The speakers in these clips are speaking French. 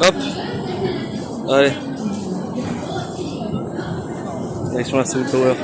Hop. Allez. Direction la Seoul Tower.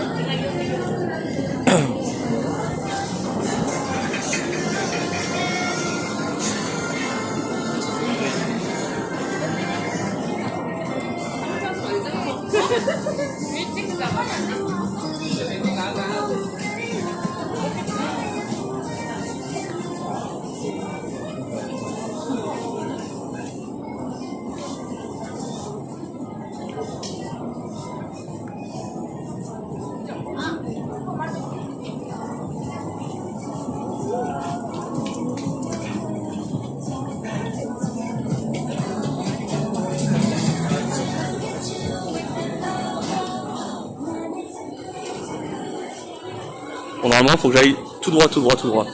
Bon, normalement, il faut que j'aille tout droit, tout droit, tout droit.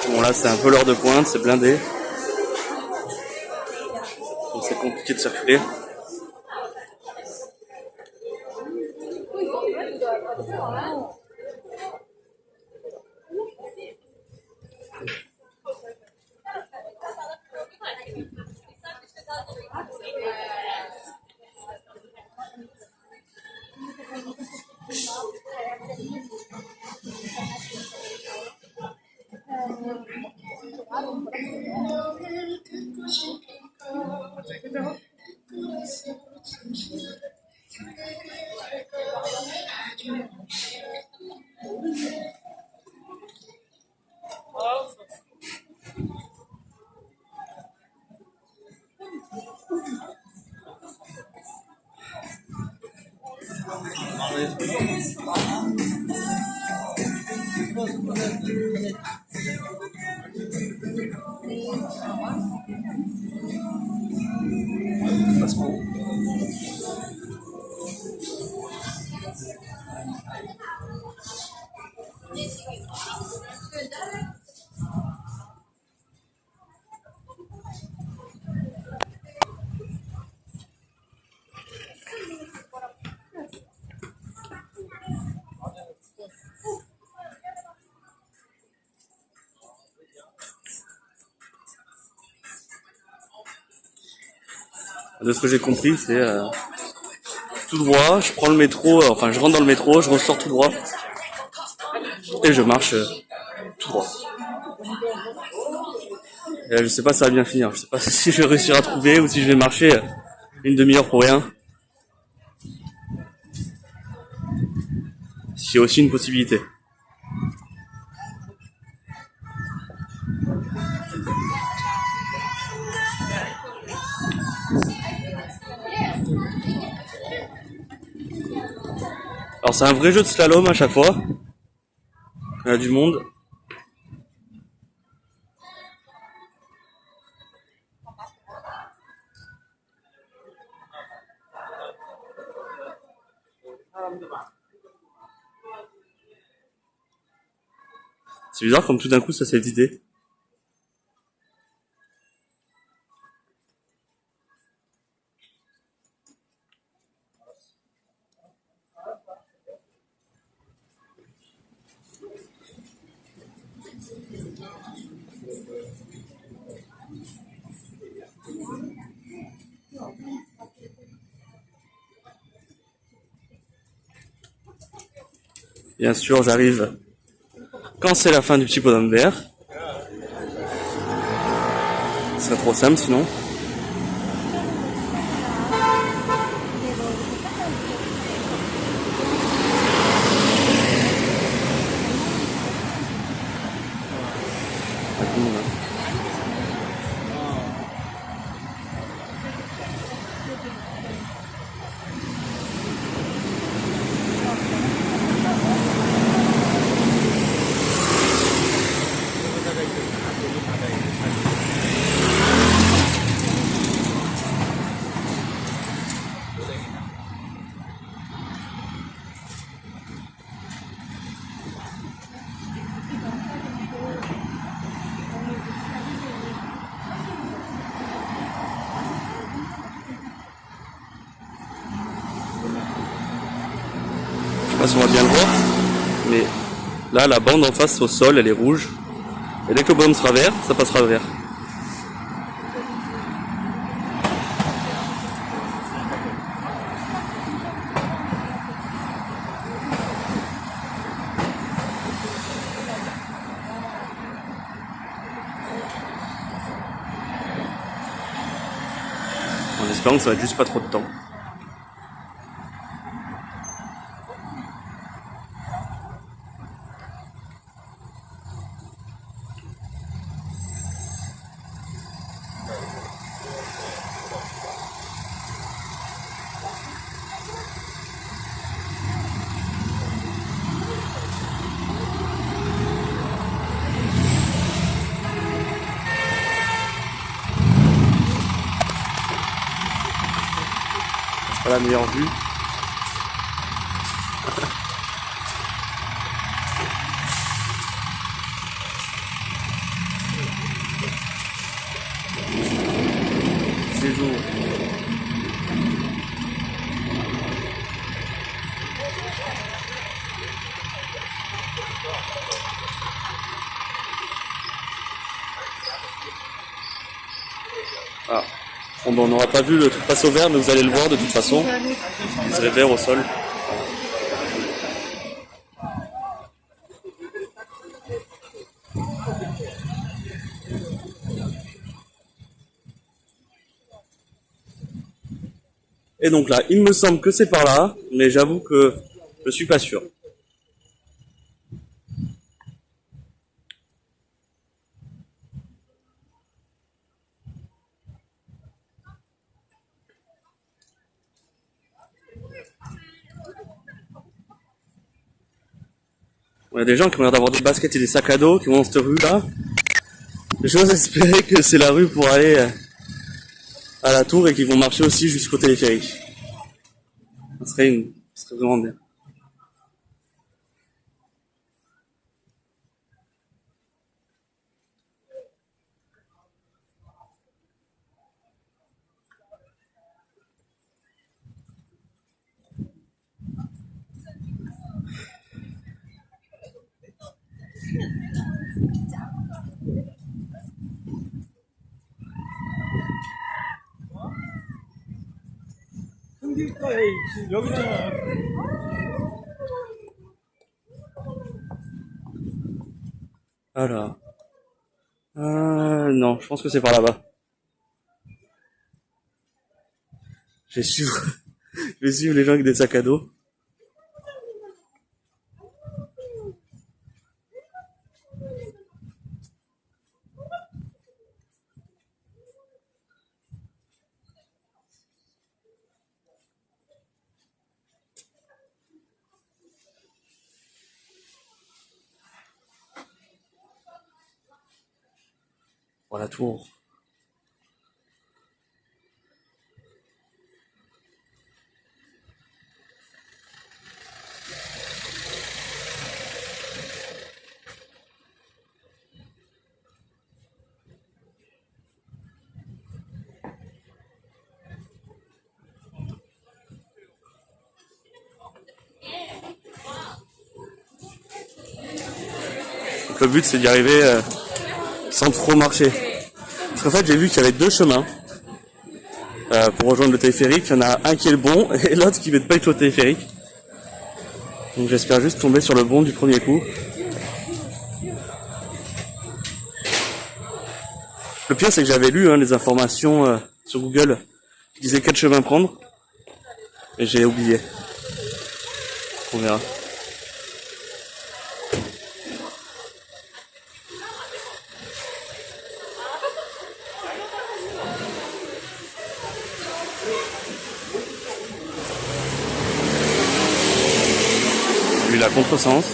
Bon, là, c'est un peu l'heure de pointe, c'est blindé. Donc, c'est compliqué de circuler. De ce que j'ai compris, c'est tout droit, je prends le métro, enfin je rentre dans le métro, je ressors tout droit et je marche tout droit. Et je sais pas si ça va bien finir, je sais pas si je vais réussir à trouver ou si je vais marcher une demi-heure pour rien. C'est aussi une possibilité. Alors c'est un vrai jeu de slalom à chaque fois. Il y a du monde. C'est bizarre comme tout d'un coup ça s'est vidé. Bien sûr, j'arrive quand c'est la fin du petit bonhomme vert. Ce serait trop simple sinon. Je sais pas si on va bien le voir, mais Là, la bande en face au sol, elle est rouge. Et dès que le bonhomme sera vert, ça passera vert. En espérant que ça va être juste pas trop de temps. C'est pas la meilleure vue. C'est jour. Ah. Bon, ben, on n'aura pas vu le truc passer au vert, mais vous allez le voir de toute façon. Il serait vert au sol. Et donc là, il me semble que c'est par là, mais j'avoue que je suis pas sûr. Il y a des gens qui ont l'air d'avoir des baskets et des sacs à dos qui vont dans cette rue-là. J'ose espérer que c'est la rue pour aller à la tour et qu'ils vont marcher aussi jusqu'au téléphérique. Ça serait vraiment bien. 여기 있잖아. Alors. Non, je pense que c'est par là-bas. Je vais suivre, je vais suivre les gens avec des sacs à dos. Pour la tour. Donc le but c'est d'y arriver sans trop marcher. Parce qu'en fait j'ai vu qu'il y avait deux chemins pour rejoindre le téléphérique. Il y en a un qui est le bon et l'autre qui ne met pas du tout au téléphérique. Donc j'espère juste tomber sur le bon du premier coup. Le pire c'est que j'avais lu les informations sur Google qui disaient quel chemin prendre. Et j'ai oublié. On verra. Lui la contresens.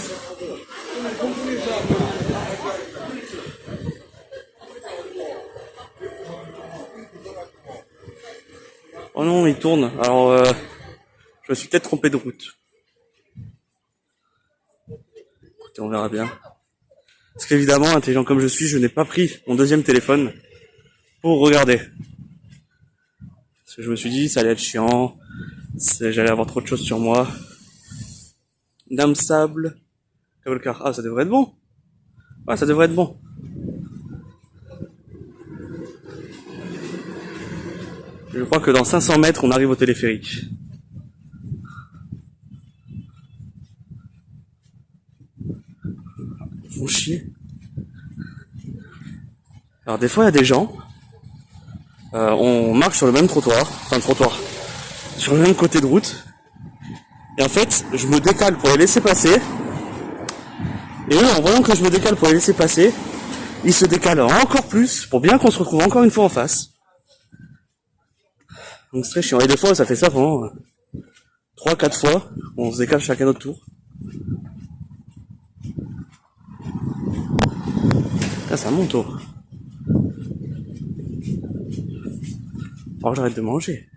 Oh non, il tourne. Alors, je me suis peut-être trompé de route. Écoutez, on verra bien. Parce qu'évidemment, intelligent comme je suis, je n'ai pas pris mon deuxième téléphone pour regarder. Parce que je me suis dit, ça allait être chiant. J'allais avoir trop de choses sur moi. Dame sable. cable car. Ah, ça devrait être bon. Ouais, ça devrait être bon. Je crois que dans 500 mètres, on arrive au téléphérique. Ils font chier. Alors des fois, il y a des gens, on marche sur le même trottoir, sur le même côté de route. Et en fait, je me décale pour les laisser passer. Et eux, en voyant que je me décale pour les laisser passer, ils se décalent encore plus pour bien qu'on se retrouve encore une fois en face. Donc c'est très chiant. Et des fois, ça fait ça pendant 3-4 fois. On se décale chacun notre tour. Là, ça monte, oh. Faut que j'arrête de manger.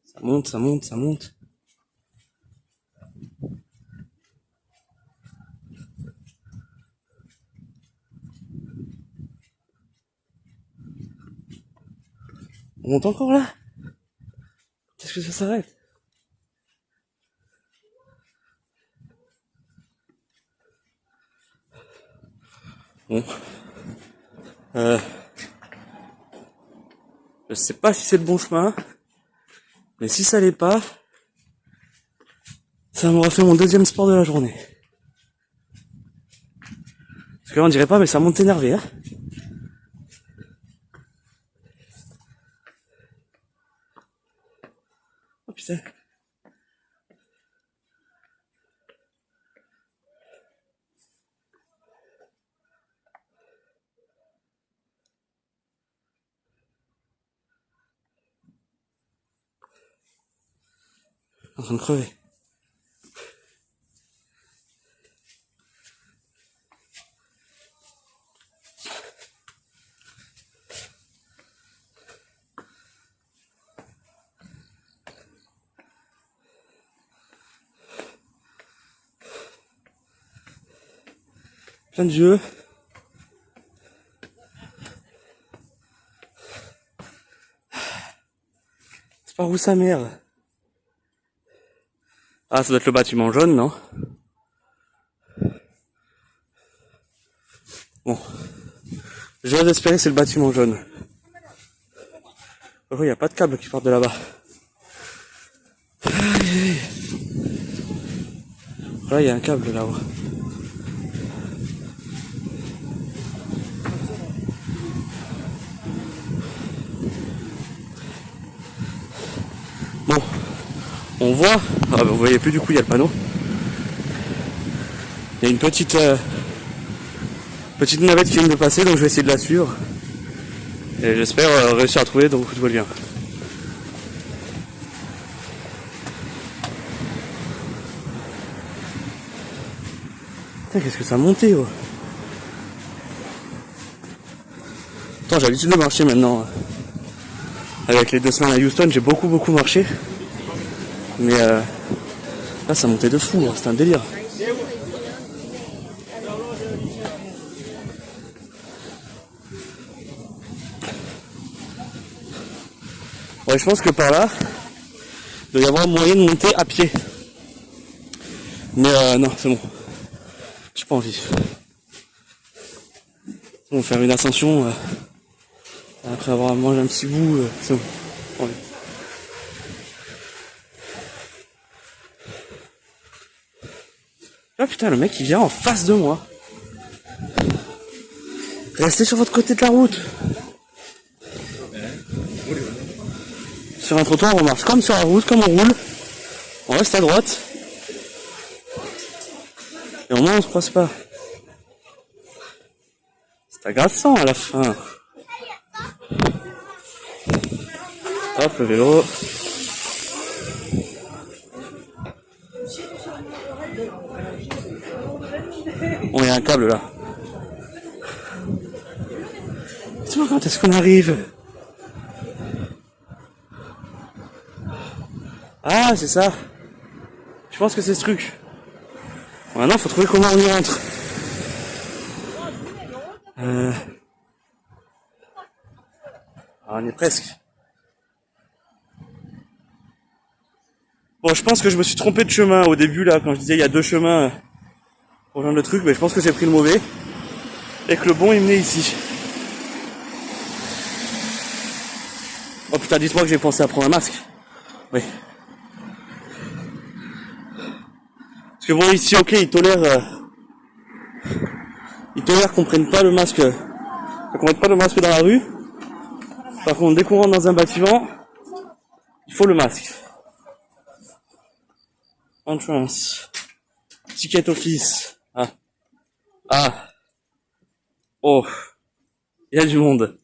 Ça monte, ça monte, ça monte. On monte encore là? Qu'est-ce que ça s'arrête? Bon. Je sais pas si c'est le bon chemin. Mais si ça l'est pas, ça m'aura fait mon deuxième sport de la journée. Parce que là on dirait pas, mais ça monte énervé, hein. Oh putain. En train de crever. Plein de jeux. C'est par où sa mère? Ah, ça doit être le bâtiment jaune, non? Bon. J'ose espérer que c'est le bâtiment jaune. Oh, il n'y a pas de câble qui part de là-bas. Là, il y a un câble là-haut. Bon, on voit. Ah, bah, vous voyez plus, du coup, il y a le panneau. Il y a une petite navette qui vient de passer, donc je vais essayer de la suivre. Et j'espère réussir à trouver, donc tout va bien. Putain, qu'est-ce que ça a monté, oh. Attends, j'ai l'habitude de marcher maintenant. Avec les 2 semaines à Houston, j'ai beaucoup marché. Mais là, ça montait de fou, hein. C'est un délire. Ouais, je pense que par là, il doit y avoir moyen de monter à pied. Mais non, c'est bon. J'ai pas envie. C'est bon, faire une ascension après avoir mangé un petit bout, c'est bon. Pas envie. Ah putain, le mec il vient en face de moi. Restez sur votre côté de la route. Sur un trottoir, on marche comme sur la route, comme on roule. On reste à droite. Et au moins on se croise pas. C'est agaçant à la fin. Hop, le vélo. On y a un câble là. Dis-moi quand est-ce qu'on arrive? Ah, c'est ça. Je pense que c'est ce truc. Maintenant, faut trouver comment on y rentre. presque. Bon, je pense que je me suis trompé de chemin au début là, quand je disais il y a deux chemins pour rejoindre le truc, mais je pense que j'ai pris le mauvais et que le bon il menait ici. Oh putain, dites-moi que j'ai pensé à prendre un masque. Oui. Parce que bon, ici, ok, ils tolèrent qu'on prenne pas le masque, qu'on mette pas le masque dans la rue. Par contre, dès qu'on rentre dans un bâtiment, il faut le masque. Entrance. Ticket office. Ah. Ah. Oh. Il y a du monde.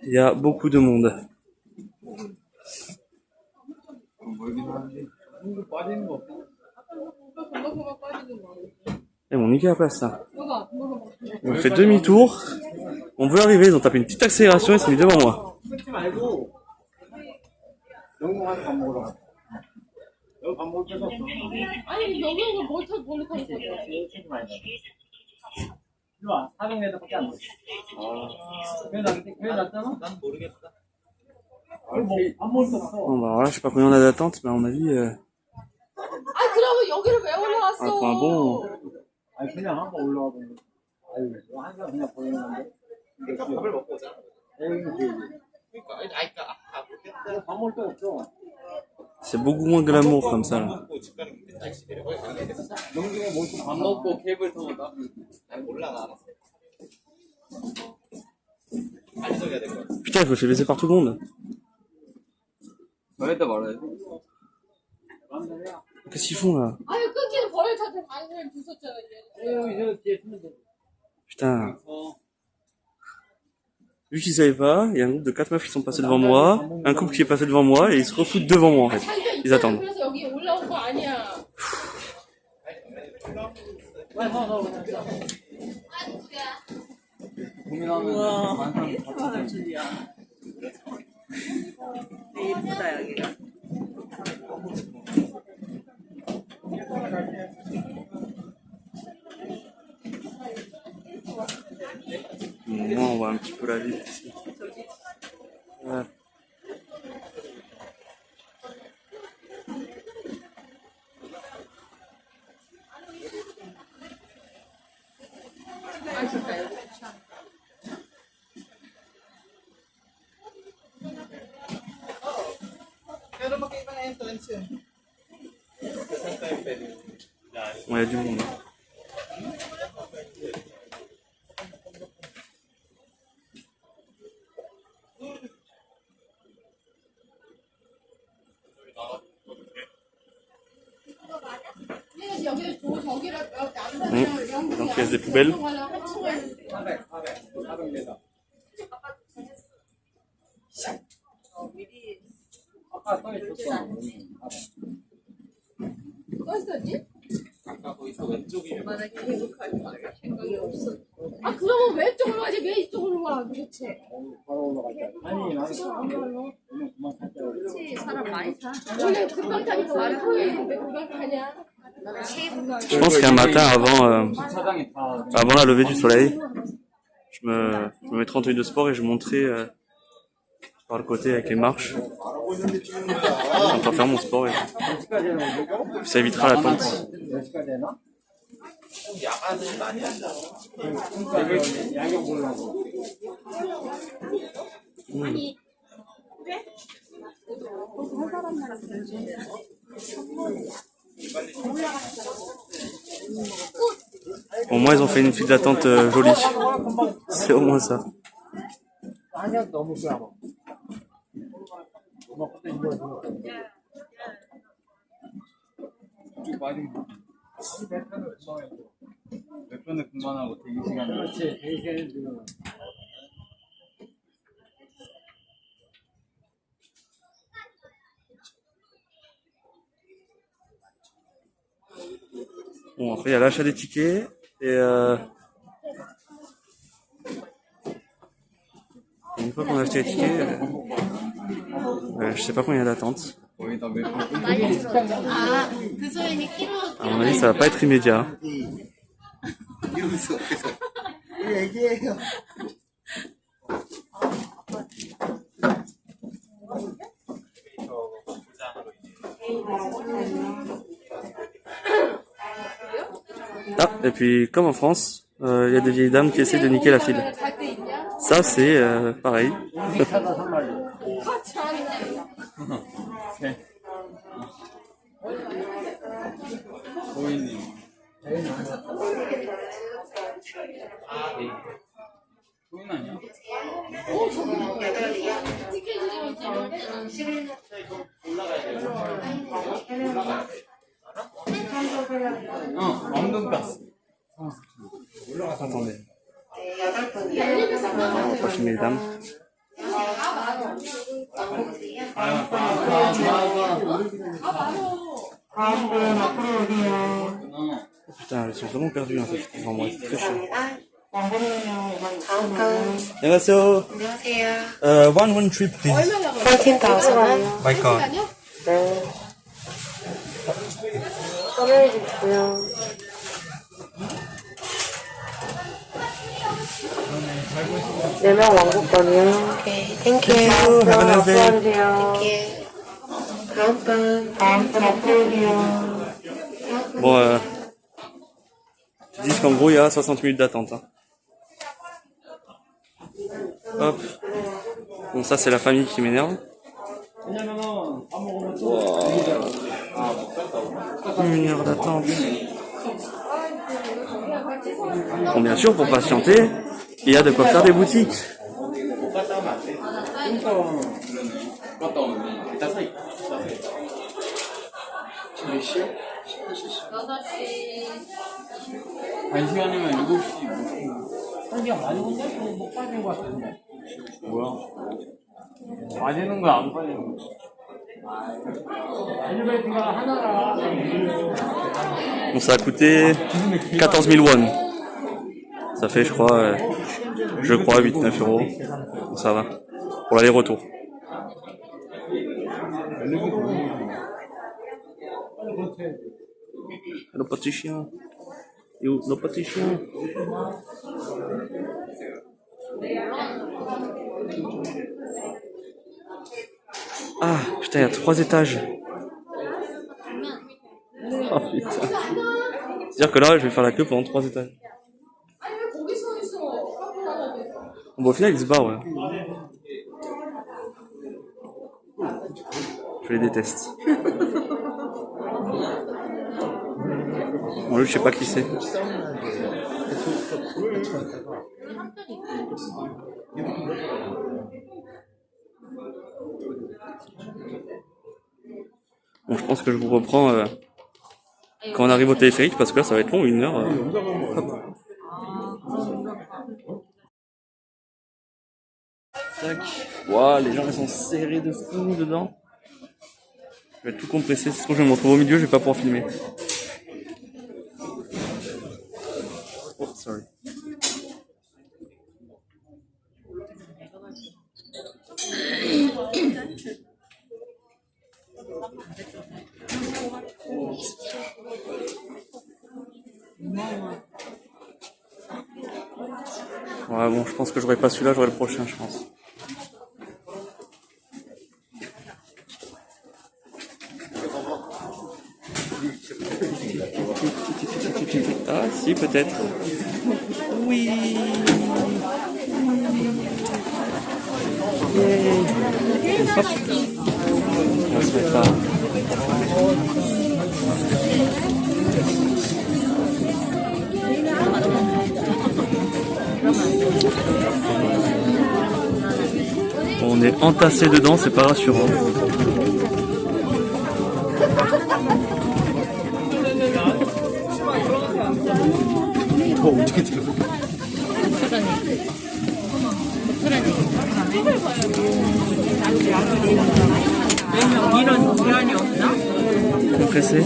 Il y a beaucoup de monde. Et mon nickel à place ça. On fait demi-tour. On veut arriver, ils ont tapé une petite accélération et ils sont mis devant moi. Bon bah voilà, je sais pas combien on a d'attente, mais à mon avis... pour un bon... C'est beaucoup moins glamour comme ça là. Putain, je me fais baiser par tout le monde. Qu'est-ce qu'ils font là? Putain. Vu qu'ils savaient pas, il y a un groupe de 4 meufs qui sont passés devant moi, un couple qui est passé devant moi et ils se refoutent devant moi en fait. Ils attendent. Moi, on voit un petit peu la ville ici. Ouais. Il y a du monde. Donc il y a des poubelles. 그러면 왜 이쪽으로 가지? 왜 이쪽으로 가? 도대체. 그렇지, 사람 많이 사. 원래 금방 타니까 말을 왜 금방 타냐? Je pense qu'un matin avant la levée du soleil, je me mettrai en tenue de sport et je monterai par le côté avec les marches. On va faire mon sport et ça évitera l'attente. Au moins ils ont fait une file d'attente jolie. C'est au moins ça. Bon, après il y a l'achat des tickets et une fois qu'on a acheté les tickets, je sais pas combien il y a d'attente. À mon avis, ça va pas être immédiat. Ah, et puis comme en France, il y a des vieilles dames qui essaient de niquer la file. Ça, c'est pareil. Attendez. On va pas filmer les dames. Putain, elles sont vraiment perdues, hein, enfin, moi, c'est très chiant. 안녕하세요. 안녕하세요. One trip, please. 14,000원. By car. 네. 화면해 주시고요. 네 명 왕복권이요. 오케이, 땡큐. Have a nice day. 수고하세요. 땡큐. 다음 분 앞으로요. Bon, ils disent qu'en gros, il y a 60 minutes d'attente. Hein. Hop. Bon, ça, c'est la famille qui m'énerve. Wow. 1 heure d'attente. Bon, bien sûr, pour patienter, il y a de quoi faire des boutiques. 한 시간이면 7시 한시간 많이 혼자서 못 빠진 것 같은데 뭐야? 빠지는 거야 안 빠지는 거야? 엘리베이터가 하나라. Bon, ça a coûté 14 000 won. Ça fait, je crois 8-9 euros. Bon, ça va. Pour l'aller-retour. Le petit chien. Et où le petit chien? Ah, putain, il y a 3 étages. Oh putain. C'est-à-dire que là, je vais faire la queue pendant 3 étages. Bon, au final, il se barre, ouais. Je les déteste. Bon, lui, je sais pas qui c'est. Bon, je pense que je vous reprends quand on arrive au téléphérique, parce que là, ça va être long, 1 heure. Hop. Tac. Waouh, les gens ils sont serrés de fou dedans. Je vais être tout compressé, si je vais me retrouver au milieu, je vais pas pouvoir filmer. Oh, sorry. Ouais, bon, je pense que j'aurai pas celui-là, j'aurai le prochain, je pense. Ah, si, peut-être. Oui. Hop. On va se mettre là. On est entassé dedans, c'est pas rassurant. Compressé.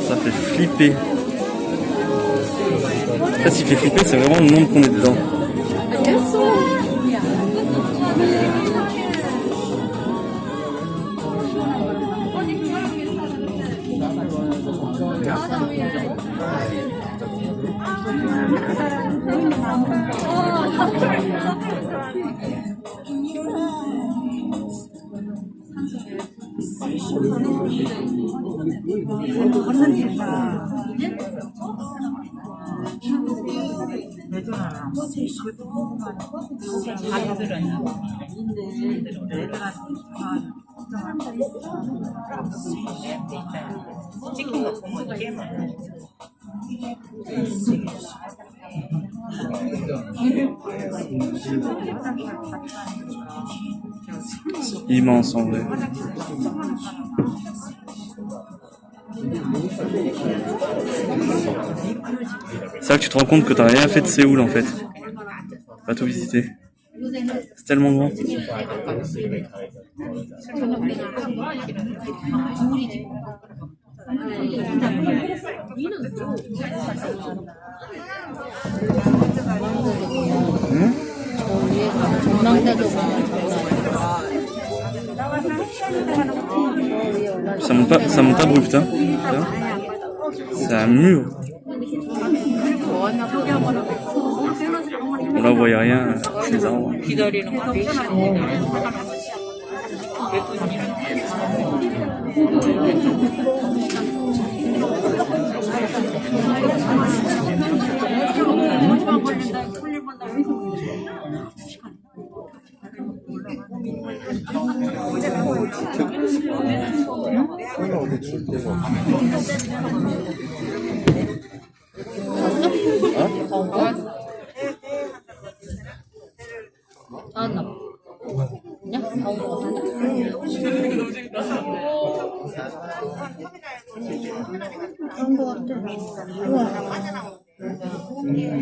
Ça fait flipper. Ça, s'il fait flipper, c'est vraiment le monde qu'on est dedans. Immense en vrai. C'est là que tu te rends compte que t'as rien fait de Séoul en fait. Pas tout visiter. C'est tellement grand. Ça monte pas brut, hein. C'est un mur. Bon, là, vous voyez rien, c'est les arbres.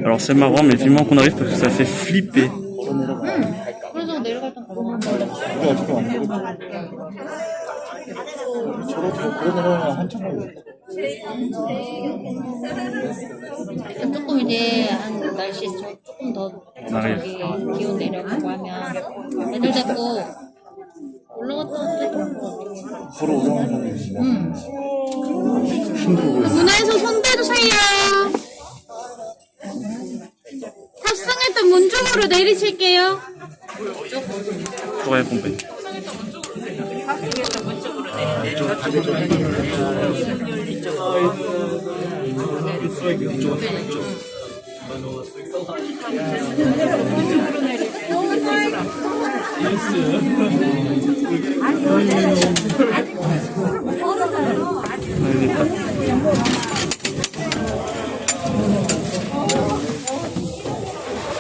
Alors c'est marrant, mais vivement qu'on arrive parce que ça fait flipper. 조금 이제 한 날씨 조금 더 저기 기온 내려가고 하면 애들 데리고 올라갔다 걸어 올라가는 거 문화에서 손대주세요. 탑승했던 문 쪽으로 내리실게요. Ouais, compris.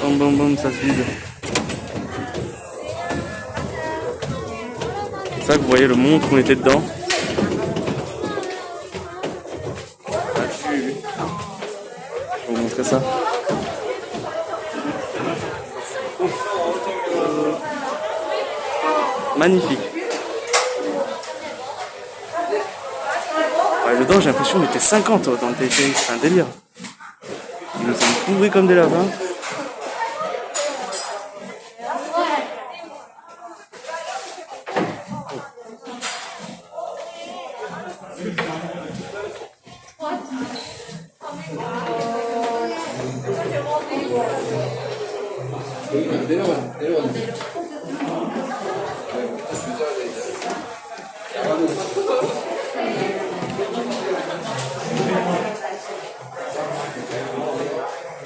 Bam bam bam, ça se vide. C'est ça que vous voyez le monde qu'on était dedans. Je vais vous montrer ça. Magnifique. Ouais, dedans, j'ai l'impression qu'on était 50 dans le téléphérique, c'est un délire. Ils nous ont bourrés comme des lapins.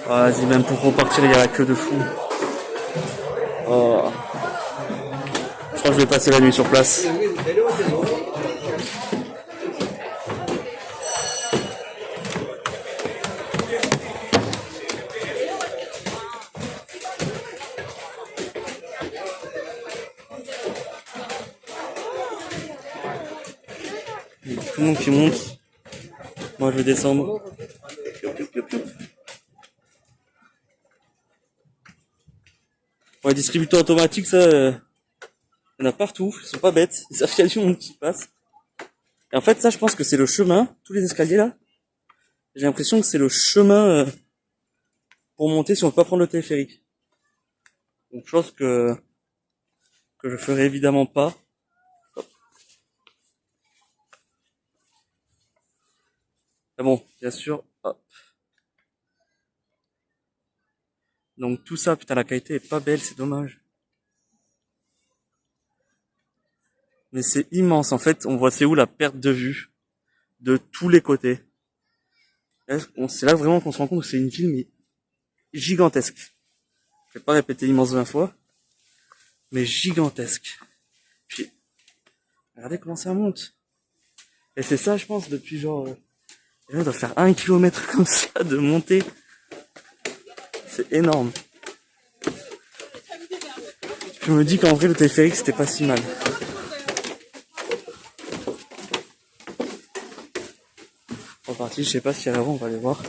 Ah, vas-y, même pour repartir, il y a la queue de fou. Oh. Je crois que je vais passer la nuit sur place. Tout le monde qui monte. Moi, je vais descendre. Ouais, distributeurs automatiques, ça, il y en a partout. Ils sont pas bêtes. Ils savent qu'il y a du monde qui passe. Et en fait, ça, je pense que c'est le chemin. Tous les escaliers là. J'ai l'impression que c'est le chemin pour monter si on peut pas prendre le téléphérique. Donc, chose que je ferai évidemment pas. Hop. Ah bon, bien sûr. Hop. Donc tout ça, putain, la qualité est pas belle, c'est dommage. Mais c'est immense, en fait, on voit Séoul à perte de vue, de tous les côtés. C'est là vraiment qu'on se rend compte que c'est une ville mais gigantesque. Je vais pas répéter immense 20 fois, mais gigantesque. Puis, regardez comment ça monte. Et c'est ça, je pense, depuis genre... on doit faire 1 kilomètre comme ça de montée. C'est énorme. Je me dis qu'en vrai, le téléphérique, c'était pas si mal. Reparti, je sais pas s'il y a avant, on va aller voir.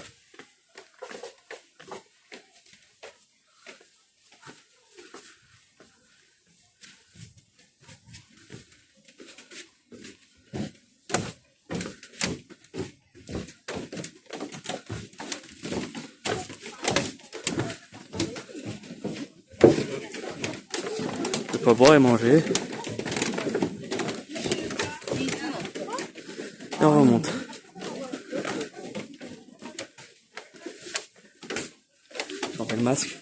Je peux boire et manger. Et on remonte. J'enlève le masque.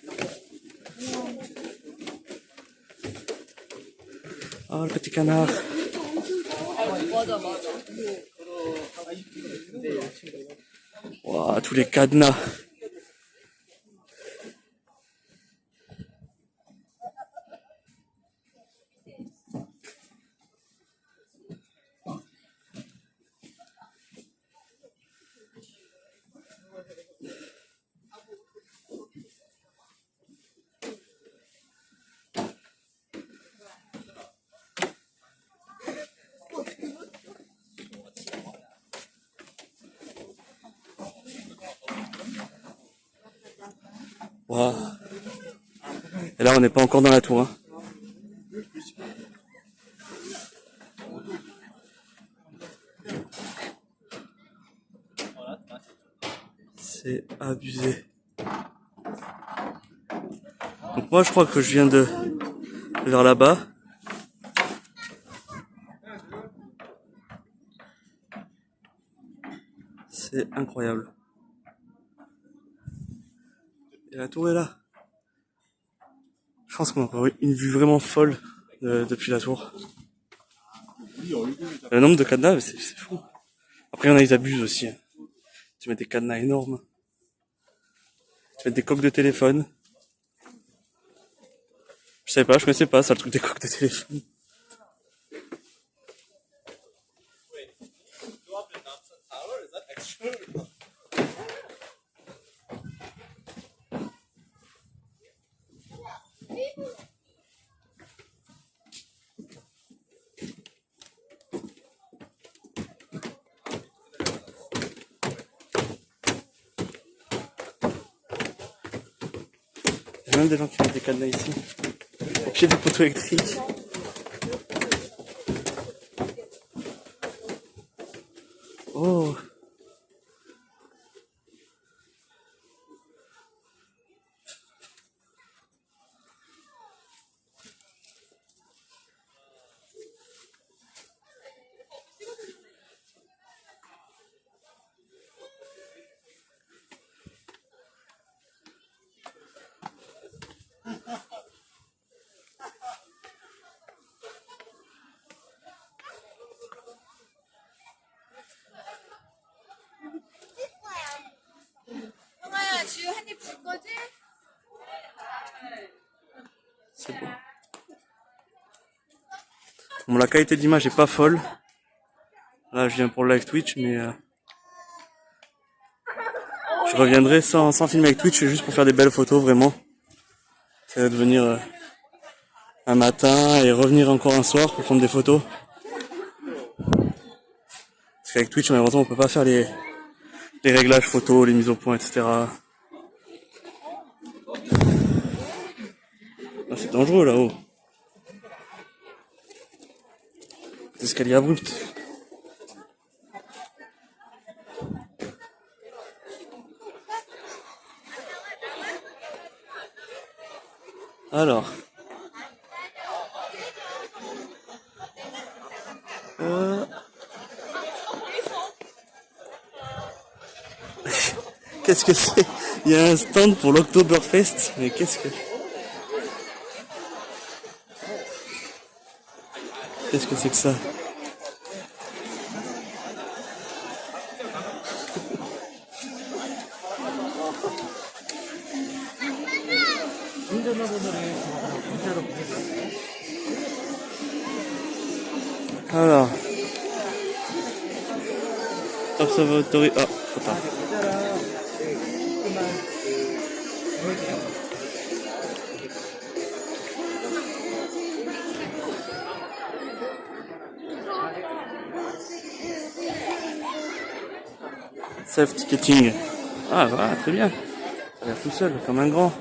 Oh, le petit canard. Wow, tous les cadenas. Wow. Et là, on n'est pas encore dans la tour. Hein. C'est abusé. Donc moi, je crois que je viens de vers là-bas. C'est incroyable. Et la tour est là. Je pense qu'on a encore une vue vraiment folle depuis la tour. Le nombre de cadenas, c'est fou. Après, il y en a, ils abusent aussi. Hein. Tu mets des cadenas énormes. Tu mets des coques de téléphone. Je savais pas, je connaissais pas ça, le truc des coques de téléphone. Il y a même des gens qui mettent des cadenas ici. Au pied des poteaux électriques. Oh. C'est beau. Bon, la qualité d'image est pas folle. Là, je viens pour le live Twitch, mais je reviendrai sans filmer avec Twitch, juste pour faire des belles photos, vraiment. Ça va devenir un matin et revenir encore un soir pour prendre des photos. Parce qu'avec Twitch, malheureusement, on peut pas faire les réglages photos, les mises au point, etc. Ah, c'est dangereux là-haut. Des escaliers abrupts. Alors. Qu'est-ce que c'est? Il y a un stand pour l'Oktoberfest, mais qu'est-ce que... Qu'est-ce que c'est que ça? Alors. Observatory. Ah, trop tard. Self-ticketing. Ah, voilà, très bien. Ça a l'air tout seul, comme un grand.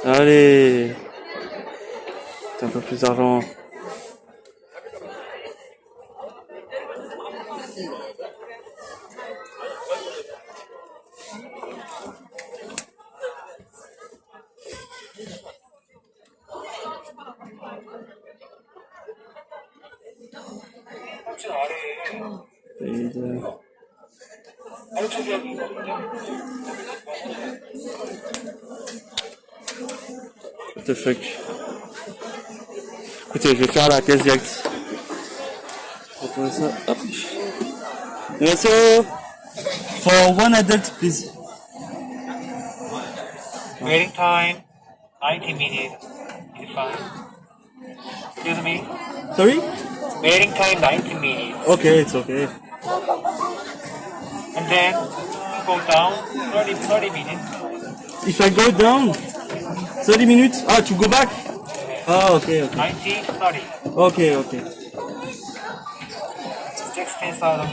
Allez. Un peu plus d'argent. What the fuck. Écoutez, je vais faire la caisse directe. Attendez ça. Hop. Monsieur, for one adult, please. Waiting time, 90 minutes. It's fine. Excuse me. Sorry? Waiting time, 90 minutes. Okay, it's okay. And then go down 30 minutes. If I go down, 30 minutes? Ah, to go back? Ah, okay, okay. 90, 30. Okay, okay. 16,000.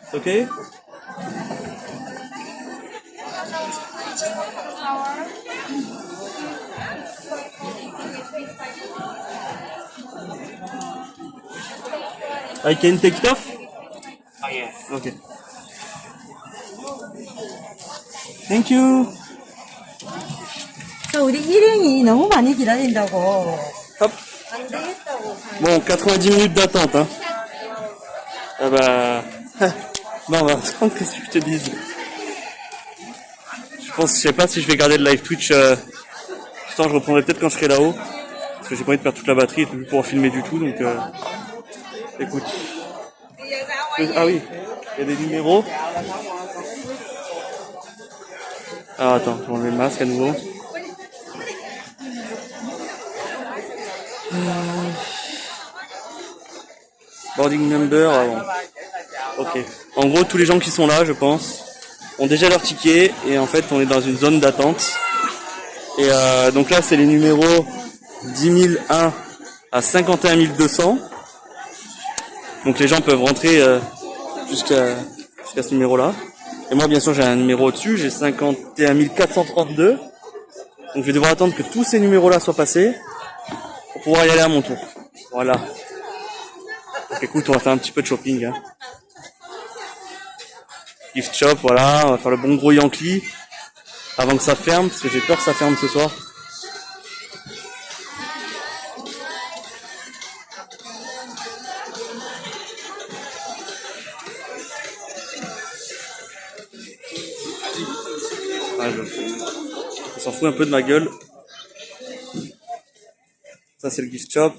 It's okay? I can take it off? Oh, yes. Okay. Thank you. 저 우리 일행이 너무 많이 기다린다고. Hop. 안 되겠다고. Bon, 90 minutes d'attente, hein. Ah bah... Bon, on va attendre, qu'est-ce que je te dise. Je sais pas si je vais garder le live Twitch. Pourtant, je reprendrai peut-être quand je serai là-haut. Parce que j'ai pas envie de perdre toute la batterie et de plus pouvoir filmer du tout, donc... Écoute. Ah oui, il y a des numéros. Ah attends, je vais enlever le masque à nouveau. Boarding number, ah bon. Ok. En gros, tous les gens qui sont là, je pense, ont déjà leur ticket et en fait, on est dans une zone d'attente. Et donc là, c'est les numéros 10 001 à 51 200. Donc les gens peuvent rentrer jusqu'à ce numéro-là. Et moi, bien sûr, j'ai un numéro au-dessus, j'ai 51 432. Donc je vais devoir attendre que tous ces numéros-là soient passés pour pouvoir y aller à mon tour. Voilà. Donc écoute, on va faire un petit peu de shopping. Hein. Gift shop, voilà. On va faire le bon gros Yankee avant que ça ferme, parce que j'ai peur que ça ferme ce soir. On s'en fout un peu de ma gueule. Ça c'est le gift shop.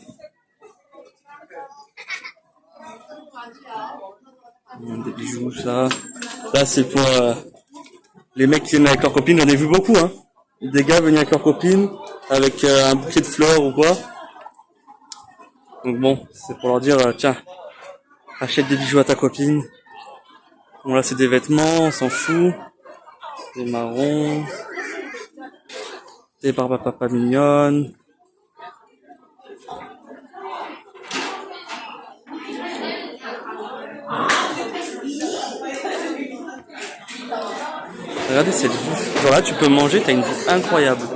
Des bijoux, ça. Là c'est pour les mecs qui viennent avec leurs copines. J'en ai vu beaucoup, hein. Des gars venir avec leurs copines, avec un bouquet de fleurs ou quoi. Donc bon, c'est pour leur dire, tiens, achète des bijoux à ta copine. Bon là c'est des vêtements, on s'en fout. Des marrons. Des barbes à papa mignonnes. Regardez cette vue. Genre là tu peux manger, t'as une vue incroyable.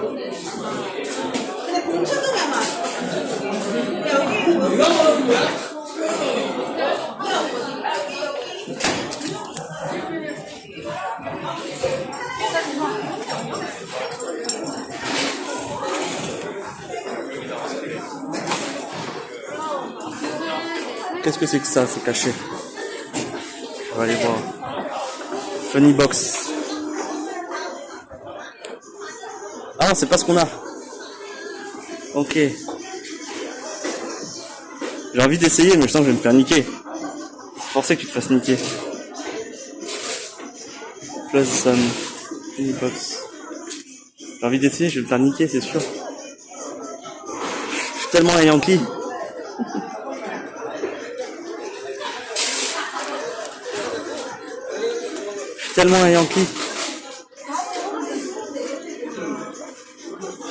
Qu'est-ce que c'est que ça? C'est caché. On va aller voir. Funny box. Ah Non, c'est pas ce qu'on a. Ok. J'ai envie d'essayer, mais je sens que je vais me faire niquer. C'est forcé que tu te fasses niquer. Plus some box. J'ai envie d'essayer, je vais me faire niquer, c'est sûr. Je suis tellement un Yankee. Je suis tellement un Yankee.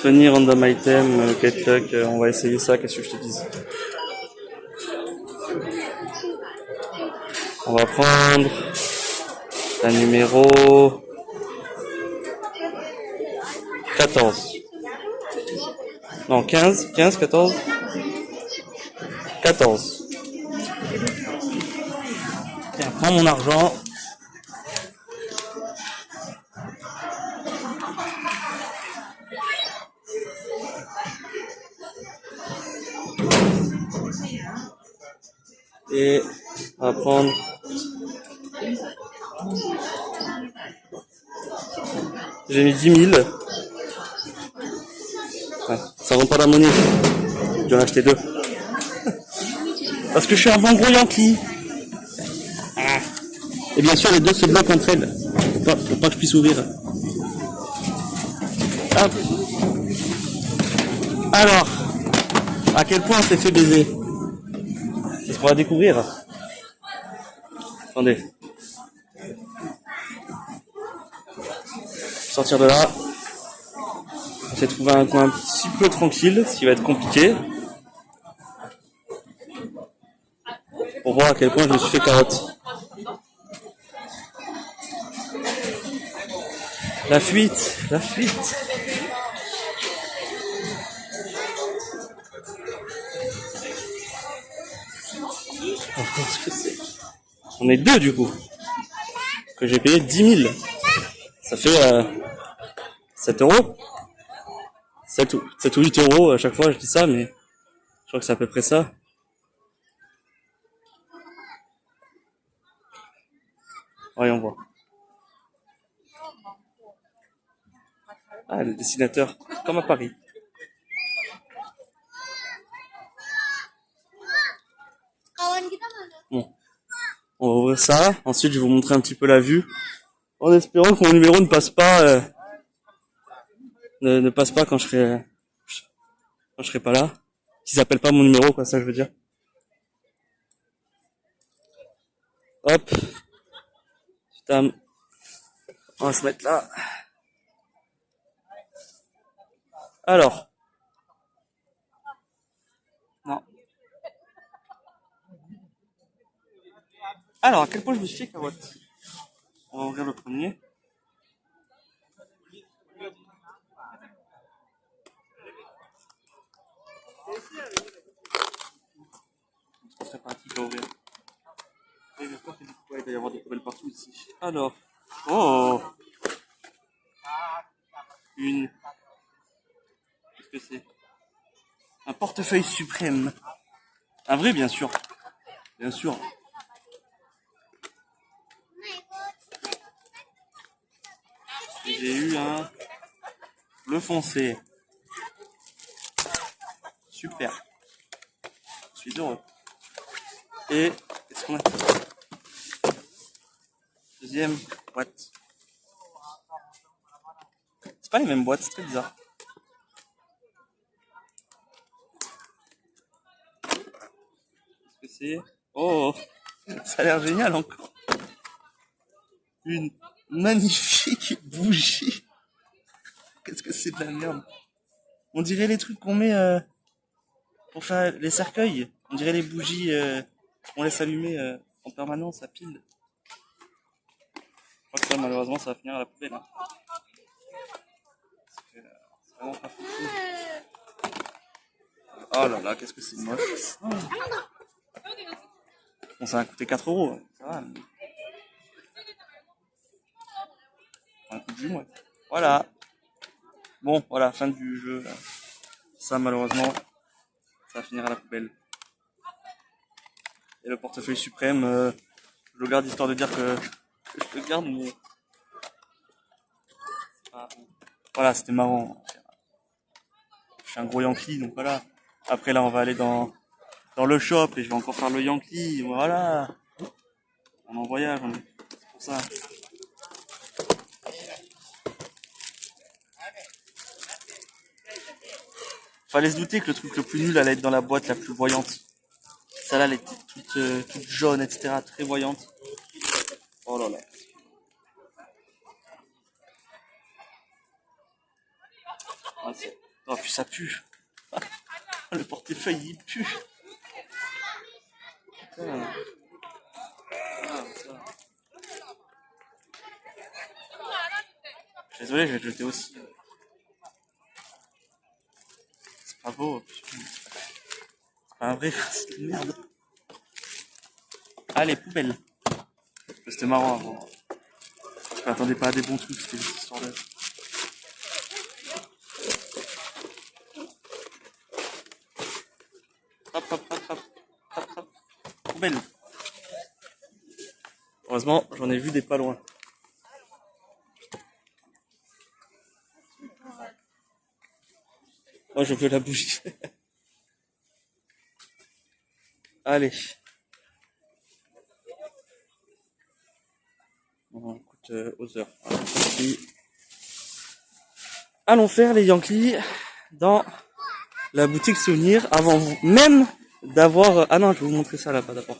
Funny random item, get luck, on va essayer ça, qu'est-ce que je te dis? On va prendre un numéro 14. Non, 15, 14. 14. Tiens, prends mon argent. Et on va prendre j'ai mis 10 000. Ouais, ça rend pas la monnaie. Je vais en acheter 2. Parce que je suis un bon gros Yankee. Ah. Et bien sûr, les deux se bloquent entre elles. Faut pas que je puisse ouvrir. Hop. Alors, à quel point on s'est fait baiser? C'est ce qu'on va découvrir. Attendez. Sortir de là. On s'est trouvé un coin un petit peu tranquille, ce qui va être compliqué. Pour voir à quel point je me suis fait carotte. La fuite, la fuite. Qu'est-ce que c'est? On est 2 du coup. Que j'ai payé 10 000. Ça fait 7 euros. 7 ou 8 euros à chaque fois, je dis ça, mais je crois que c'est à peu près ça. Voyons voir. Ah, le dessinateur, comme à Paris. Bon, on va ouvrir ça. Ensuite, je vais vous montrer un petit peu la vue, en espérant que mon numéro ne passe pas, ne passe pas quand je serai pas là. Qu'il s'appelle pas mon numéro, quoi, ça je veux dire. Hop. Putain. On va se mettre là. Alors. Non. Alors, à quel point je me suis fait carotte? On va ouvrir le premier. Ce serait pratique à ouvrir. Et j'espère que du coup, il va y avoir des poubelles partout ici. Alors. Oh! Une. Qu'est-ce que c'est? Un portefeuille suprême. Un vrai, bien sûr. Bien sûr. J'ai eu un bleu foncé. Super. Je suis heureux. Et qu'est-ce qu'on a? Deuxième boîte. C'est pas les mêmes boîtes, c'est très bizarre. Qu'est-ce que c'est? Oh, ça a l'air génial encore. Une magnifique bougie. Qu'est-ce que c'est de la merde? On dirait les trucs qu'on met pour faire les cercueils. On dirait les bougies qu'on laisse allumer en permanence à pile. Je crois que ça, malheureusement, ça va finir à la poubelle. Hein. C'est vraiment pas fou. Oh là là, qu'est-ce que c'est moche. Oh. Bon, ça va coûter 4 euros. Ça va. Mais... un coup de jus, ouais. Voilà. Bon, voilà, fin du jeu. Là. Ça, malheureusement, ça va finir à la poubelle. Et le portefeuille suprême, je le garde histoire de dire que je le garde, mais... ah, voilà, c'était marrant. suis un gros Yankee, donc voilà. Après là, on va aller dans le shop et je vais encore faire le Yankee. Voilà. On est en voyage, c'est pour ça. Fallait se douter que le truc le plus nul allait être dans la boîte la plus voyante. Celle-là, elle était toute jaune, etc. Très voyante. Oh là là. Ah, oh, puis ça pue. Le portefeuille, il pue. Putain. Ah, ça. Je suis désolé, je vais le jeter aussi. C'est pas beau. Putain. C'est pas un vrai, c'est de merde. Allez, poubelle. C'était marrant avant. Je m'attendais pas à des bons trucs, c'était juste histoire de... Hop, hop, hop, hop, hop, hop. Poubelle. Heureusement, j'en ai vu des pas loin. Moi, je veux la bougie. Allez. On écoute aux heures. Allons faire les Yankees dans la boutique souvenir avant même d'avoir... Ah non, je vais vous montrer ça là-bas d'abord.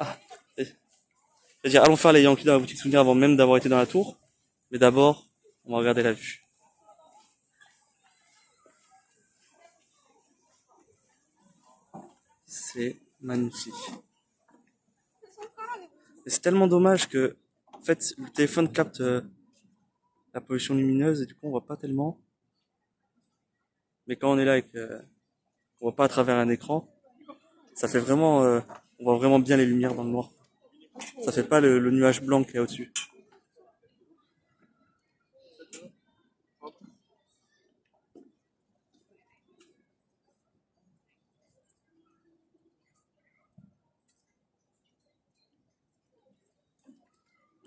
Ah, c'est-à-dire, allons faire les Yankees dans la boutique souvenir avant même d'avoir été dans la tour. Mais d'abord, on va regarder la vue. C'est magnifique. Et c'est tellement dommage que, en fait, le téléphone capte la pollution lumineuse et du coup on voit pas tellement. Mais quand on est là et qu'on voit pas à travers un écran, ça fait vraiment, on voit vraiment bien les lumières dans le noir. Ça fait pas le nuage blanc qu'il y a au-dessus.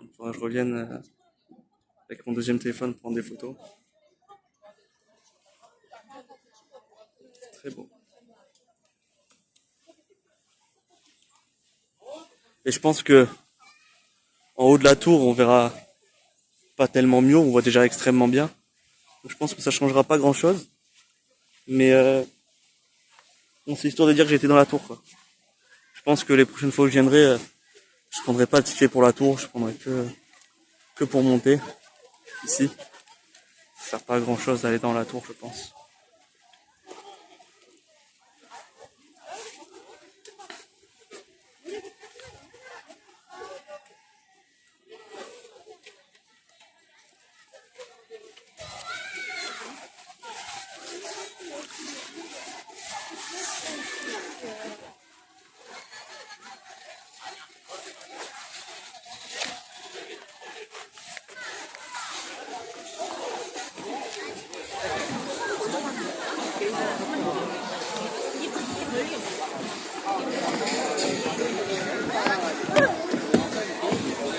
Il faudra que je revienne avec mon deuxième téléphone prendre des photos. Très beau. Et je pense que en haut de la tour, on verra pas tellement mieux, on voit déjà extrêmement bien. Donc je pense que ça changera pas grand chose. Mais bon, c'est histoire de dire que j'ai été dans la tour, quoi. Je pense que les prochaines fois où je viendrai, je prendrai pas le ticket pour la tour, je prendrai que pour monter ici. Ça sert pas à grand chose d'aller dans la tour, je pense.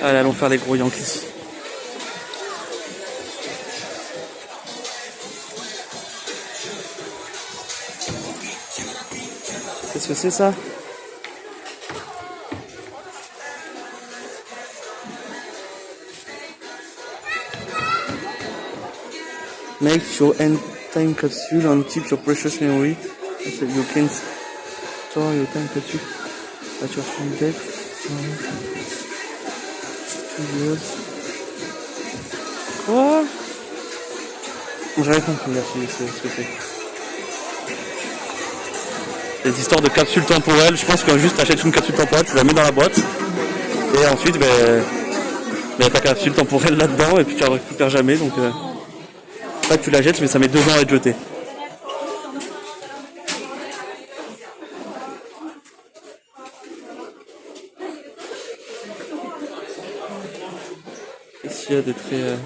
Allez, allons faire les gros Yankees. Qu'est-ce que c'est ça? Make your end time capsule and keep your precious memory. So you can store your time capsule at your front desk. 2 years. Quoi? J'avais compris, merci, c'est ce que c'est. Les histoires de capsules temporelles, je pense que juste t'achètes une capsule temporelle, tu la mets dans la boîte, et ensuite, ta capsule temporelle là-dedans, et puis tu la récupères jamais, donc pas que tu la jettes, mais ça met 2 ans à être jeté. Ici, il y a des très...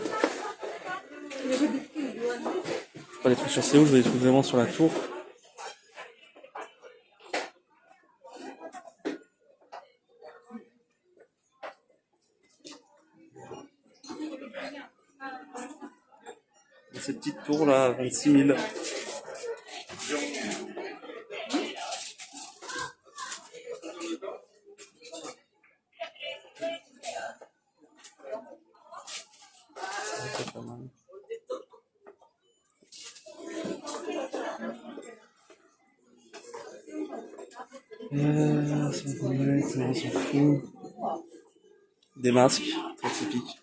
pas des trucs sur Séoul, je veux des trucs vraiment sur la tour. ces petites tours là, 26 000. C'est pas mal. On s'en fout. Des masques, très typiques.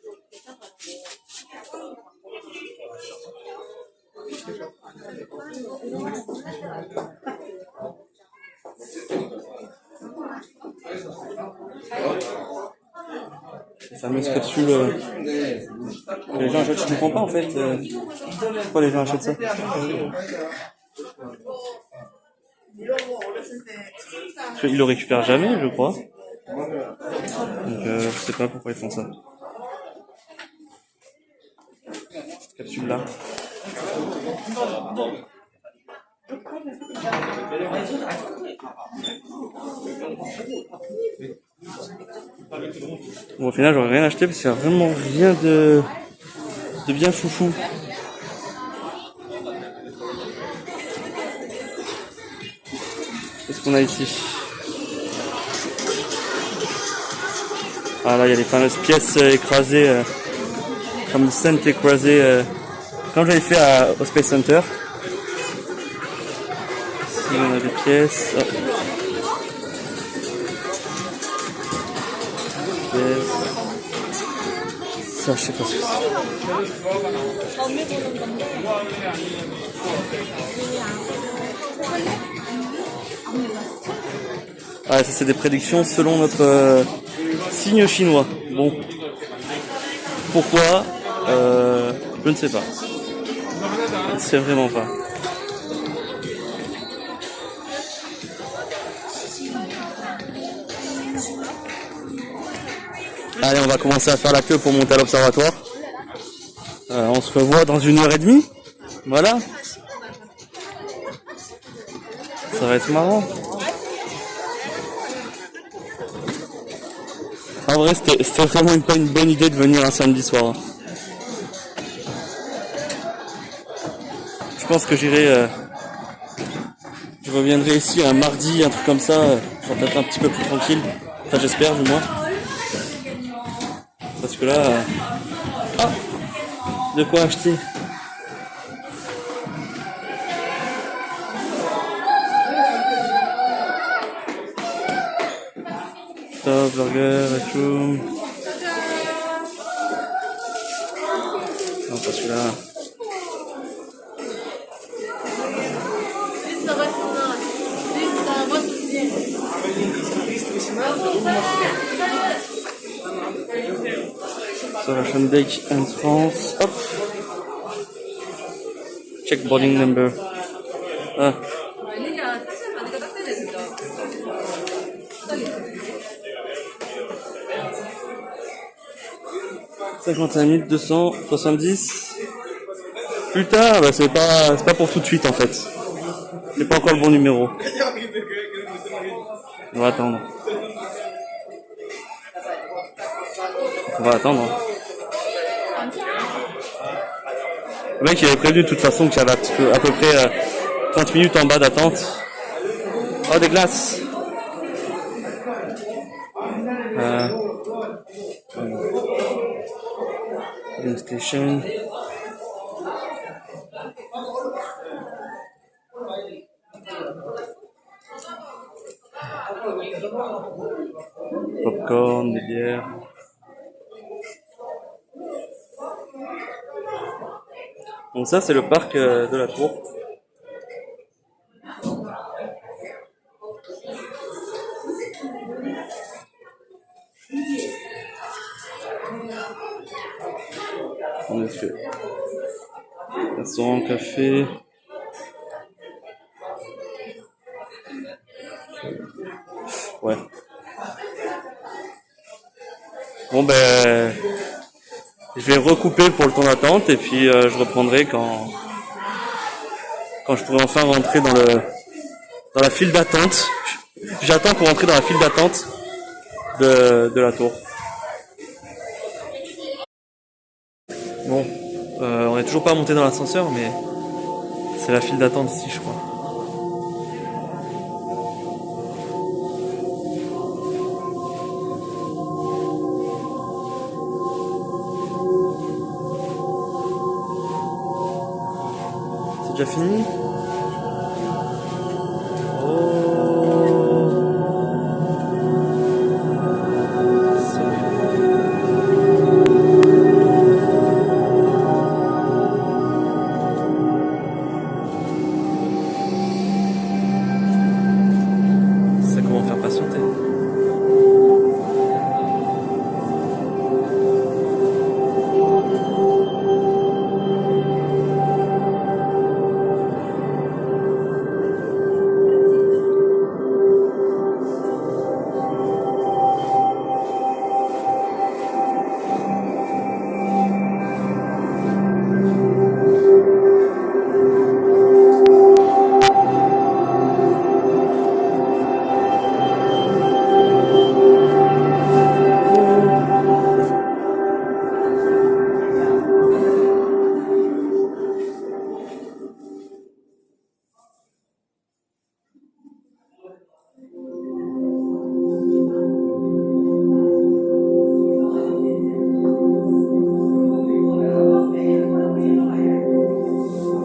Les fameuses capsules que les gens achètent, je comprends pas en fait. Pourquoi les gens achètent ça? Ils le récupèrent jamais, je crois. Donc je sais pas pourquoi ils font ça. Cette capsule là. Bon, au final, j'aurais rien acheté parce qu'il n'y a vraiment rien de bien foufou. Qu'est-ce qu'on a ici? Ah là, il y a les fameuses pièces écrasées, comme scent écrasé, comme j'avais fait au Space Center. Ici, on a des pièces. Oh. Ça, je sais pas ce que c'est. Ah, ça c'est des prédictions selon notre signe chinois. Bon, pourquoi je ne sais pas. Je ne sais vraiment pas. Allez, on va commencer à faire la queue pour monter à l'observatoire. On se revoit dans 1h30. Voilà. Ça va être marrant. En vrai, c'était vraiment pas une bonne idée de venir un samedi soir. Je pense que je reviendrai ici un mardi, un truc comme ça, pour être un petit peu plus tranquille. Enfin, j'espère, du moins. Parce que là... Ah, de quoi acheter? Top, burger, choum. Non, pas celui-là. So, la chaîne Bake and France. Hop. Check boarding number. Ah. 51 270. Putain, bah c'est pas pour tout de suite en fait. C'est pas encore le bon numéro. On va attendre. Le mec il avait prévenu de toute façon qu'il y avait à peu près 30 minutes en bas d'attente. Oh, des glaces. Station. Popcorn, des bières. Donc ça c'est le parc de la Tour. En effet. Restaurant, café. Ouais. Bon ben, je vais recouper pour le temps d'attente et puis je reprendrai quand je pourrai enfin rentrer dans la file d'attente. J'attends pour rentrer dans la file d'attente de la Tour. Bon, On est toujours pas monté dans l'ascenseur, mais c'est la file d'attente ici, je crois. C'est déjà fini?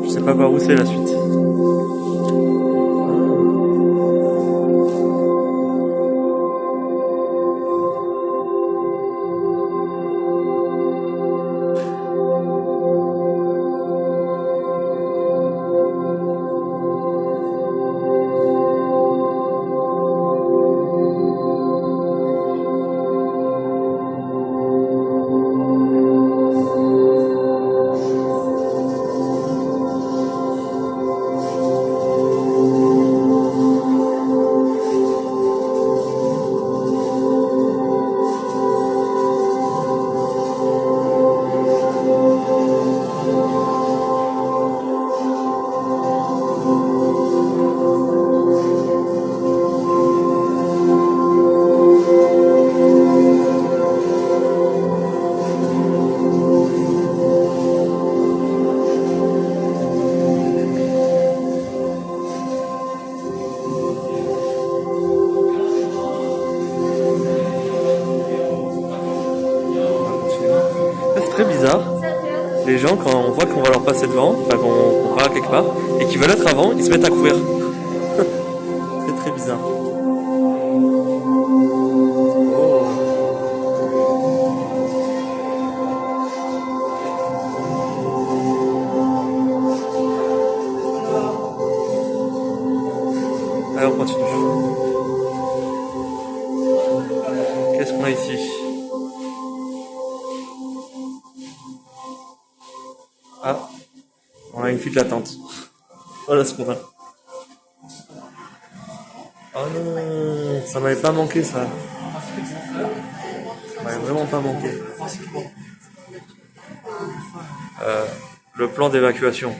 Je sais pas par où c'est la suite. C'est très bizarre. Les gens, quand on voit qu'on va leur passer devant, enfin qu'on va quelque part, et qu'ils veulent être avant, ils se mettent à courir. C'est très bizarre. Allez, on continue. Qu'est-ce qu'on a ici? Ah, on a une file d'attente. Voilà ce qu'on a. Oh non, ça m'avait pas manqué ça. Ça m'avait vraiment pas manqué. Le plan d'évacuation.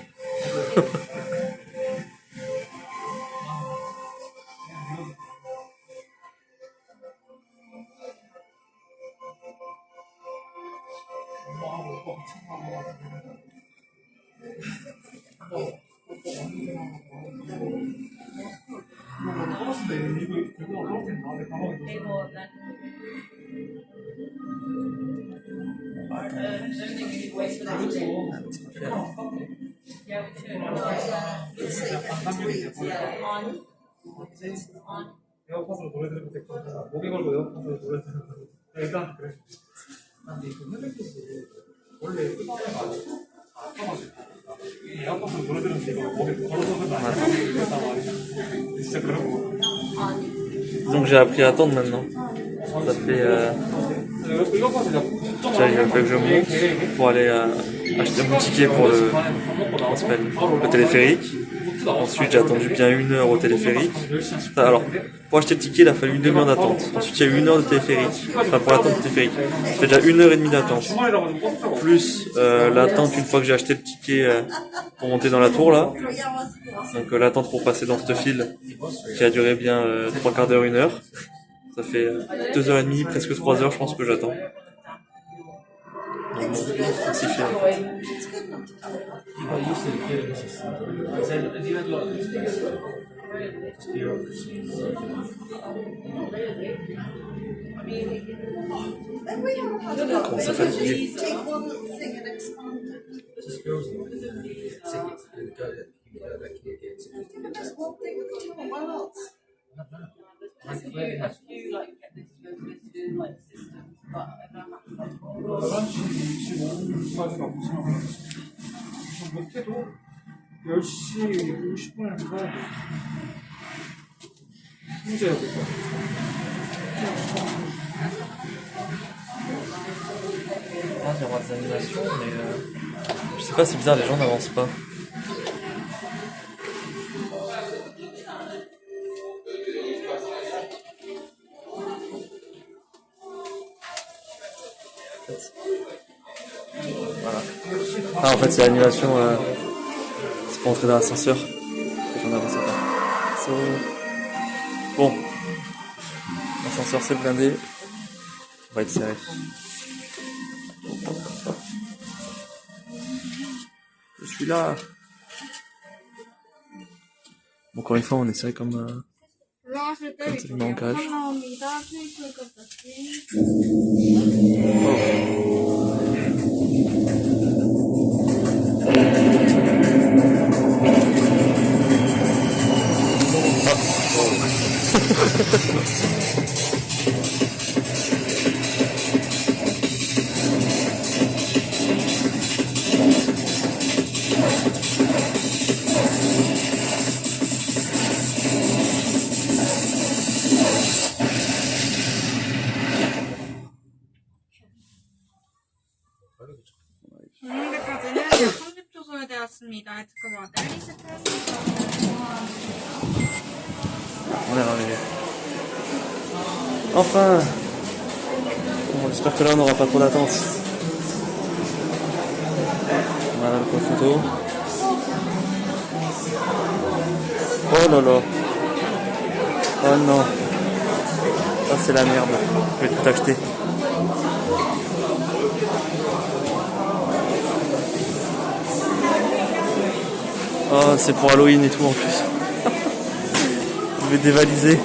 에어팟으로 노래 들으면 됐거든요. 목에 걸고 에어팟으로 노래 들으면 일단 그래. 근데 그 헤드셋이 원래 에어팟으로 노래 들으면 이거 목에 걸어서 하는 거 아니야? 진짜 그런 거. Donc j'ai appris à attendre maintenant. Ça fait il fait que je monte pour aller acheter mon ticket pour le téléphérique. Ensuite j'ai attendu bien 1 heure au téléphérique. Alors pour acheter le ticket il a fallu une demi-heure d'attente. Ensuite il y a eu 1 heure de téléphérique. Enfin pour l'attente du téléphérique. Ça fait déjà 1h30 d'attente. Plus l'attente une fois que j'ai acheté le ticket pour monter dans la tour là. Donc l'attente pour passer dans cette file qui a duré bien 3 quarts d'heure, 1 heure. Ça fait 2h30, presque 3 heures je pense que j'attends. Donc bon, c'est fini. Comment ça fatigué. 못해도 10시 50분에서 문제야 될것 Ah, il y aura des animations, mais je sais pas, c'est bizarre, les gens n'avancent pas. Voilà. Ah, en fait, c'est l'animation, c'est pour entrer dans l'ascenseur. J'en avance pas. So... Bon. L'ascenseur c'est blindé. On va être serré. Je suis là. Bon, encore une fois, on est serré comme c'est le cage. 정리까지는 30초 소요되었습니다. 지금 리스트 On est arrivé. Enfin. Bon, j'espère que là on n'aura pas trop d'attente. Voilà le coin photo. Oh là là. Oh non. Ça c'est la merde. Je vais tout acheter. Oh, c'est pour Halloween et tout en plus. Je vais dévaliser.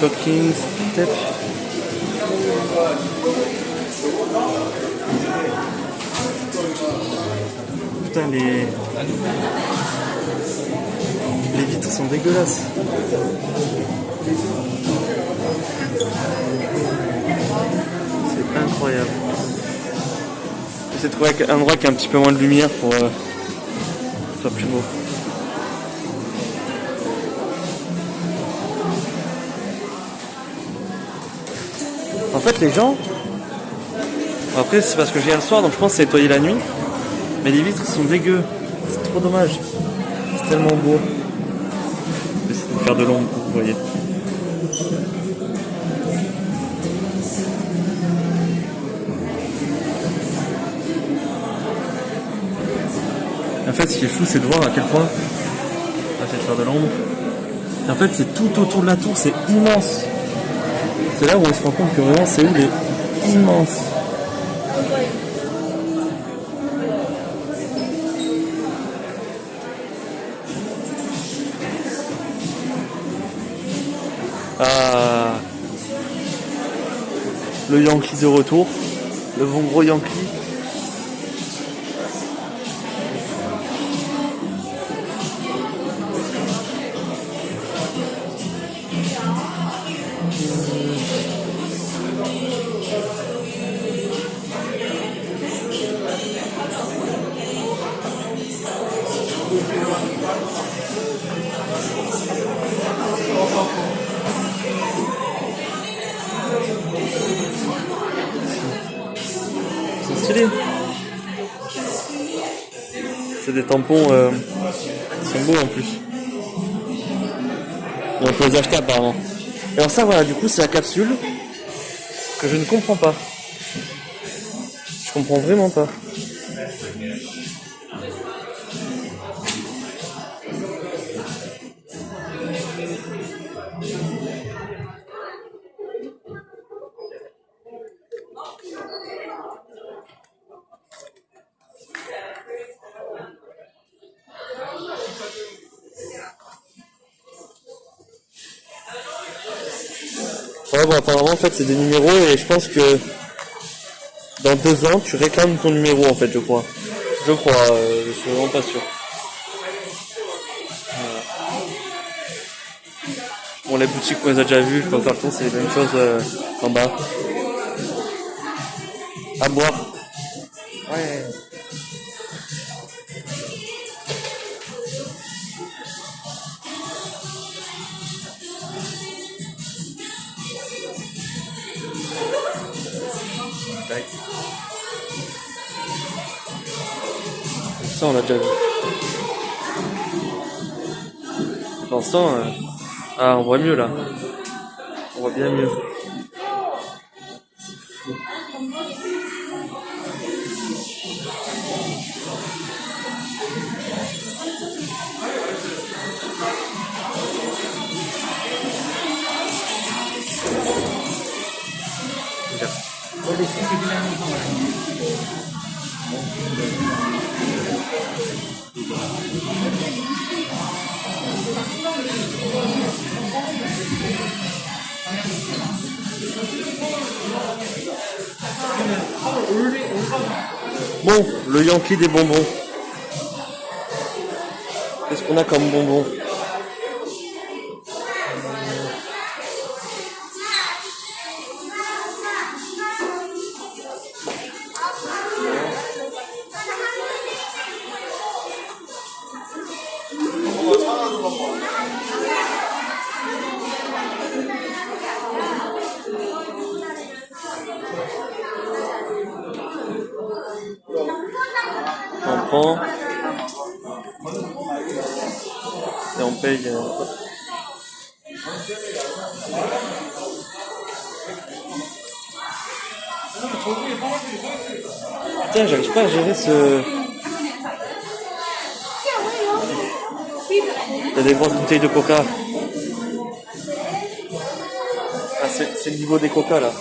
Shocking step. Putain, les vitres sont dégueulasses. C'est incroyable. J'essaie de trouver un endroit qui a un petit peu moins de lumière pour que ce soit plus beau. En fait, les gens, après c'est parce que je viens le soir, donc je pense que c'est nettoyé la nuit, mais les vitres sont dégueu. C'est trop dommage. C'est tellement beau. Je vais essayer de faire de l'ombre, vous voyez. En fait, ce qui est fou, c'est de voir à quel point. On va essayer de faire de l'ombre. En fait, c'est tout autour de la tour, c'est immense. C'est là où on se rend compte que vraiment, c'est où est immense. Ah, le Yankee de retour, le bon gros Yankee. C'est stylé. C'est des tampons qui sont beaux en plus. Et on peut les acheter apparemment. Et alors ça voilà, du coup c'est la capsule que je ne comprends pas. Je comprends vraiment pas. Ouais, bon, apparemment, en fait, c'est des numéros et je pense que dans 2 ans, tu réclames ton numéro, en fait, je crois. Je suis vraiment pas sûr. Voilà. Bon, les boutiques, on les a déjà vues, je peux pas faire le tour, c'est les mêmes choses en bas. À boire. Ouais. Tac. Ça, on l'a déjà vu. Pour l'instant, ah, on voit mieux là. On voit bien mieux. Bon, le Yankee des bonbons. Qu'est-ce qu'on a comme bonbons? On prend et on paye. Putain, j'arrive pas à gérer ce... Il y a des grosses bouteilles de coca. Ah, c'est le niveau des coca là.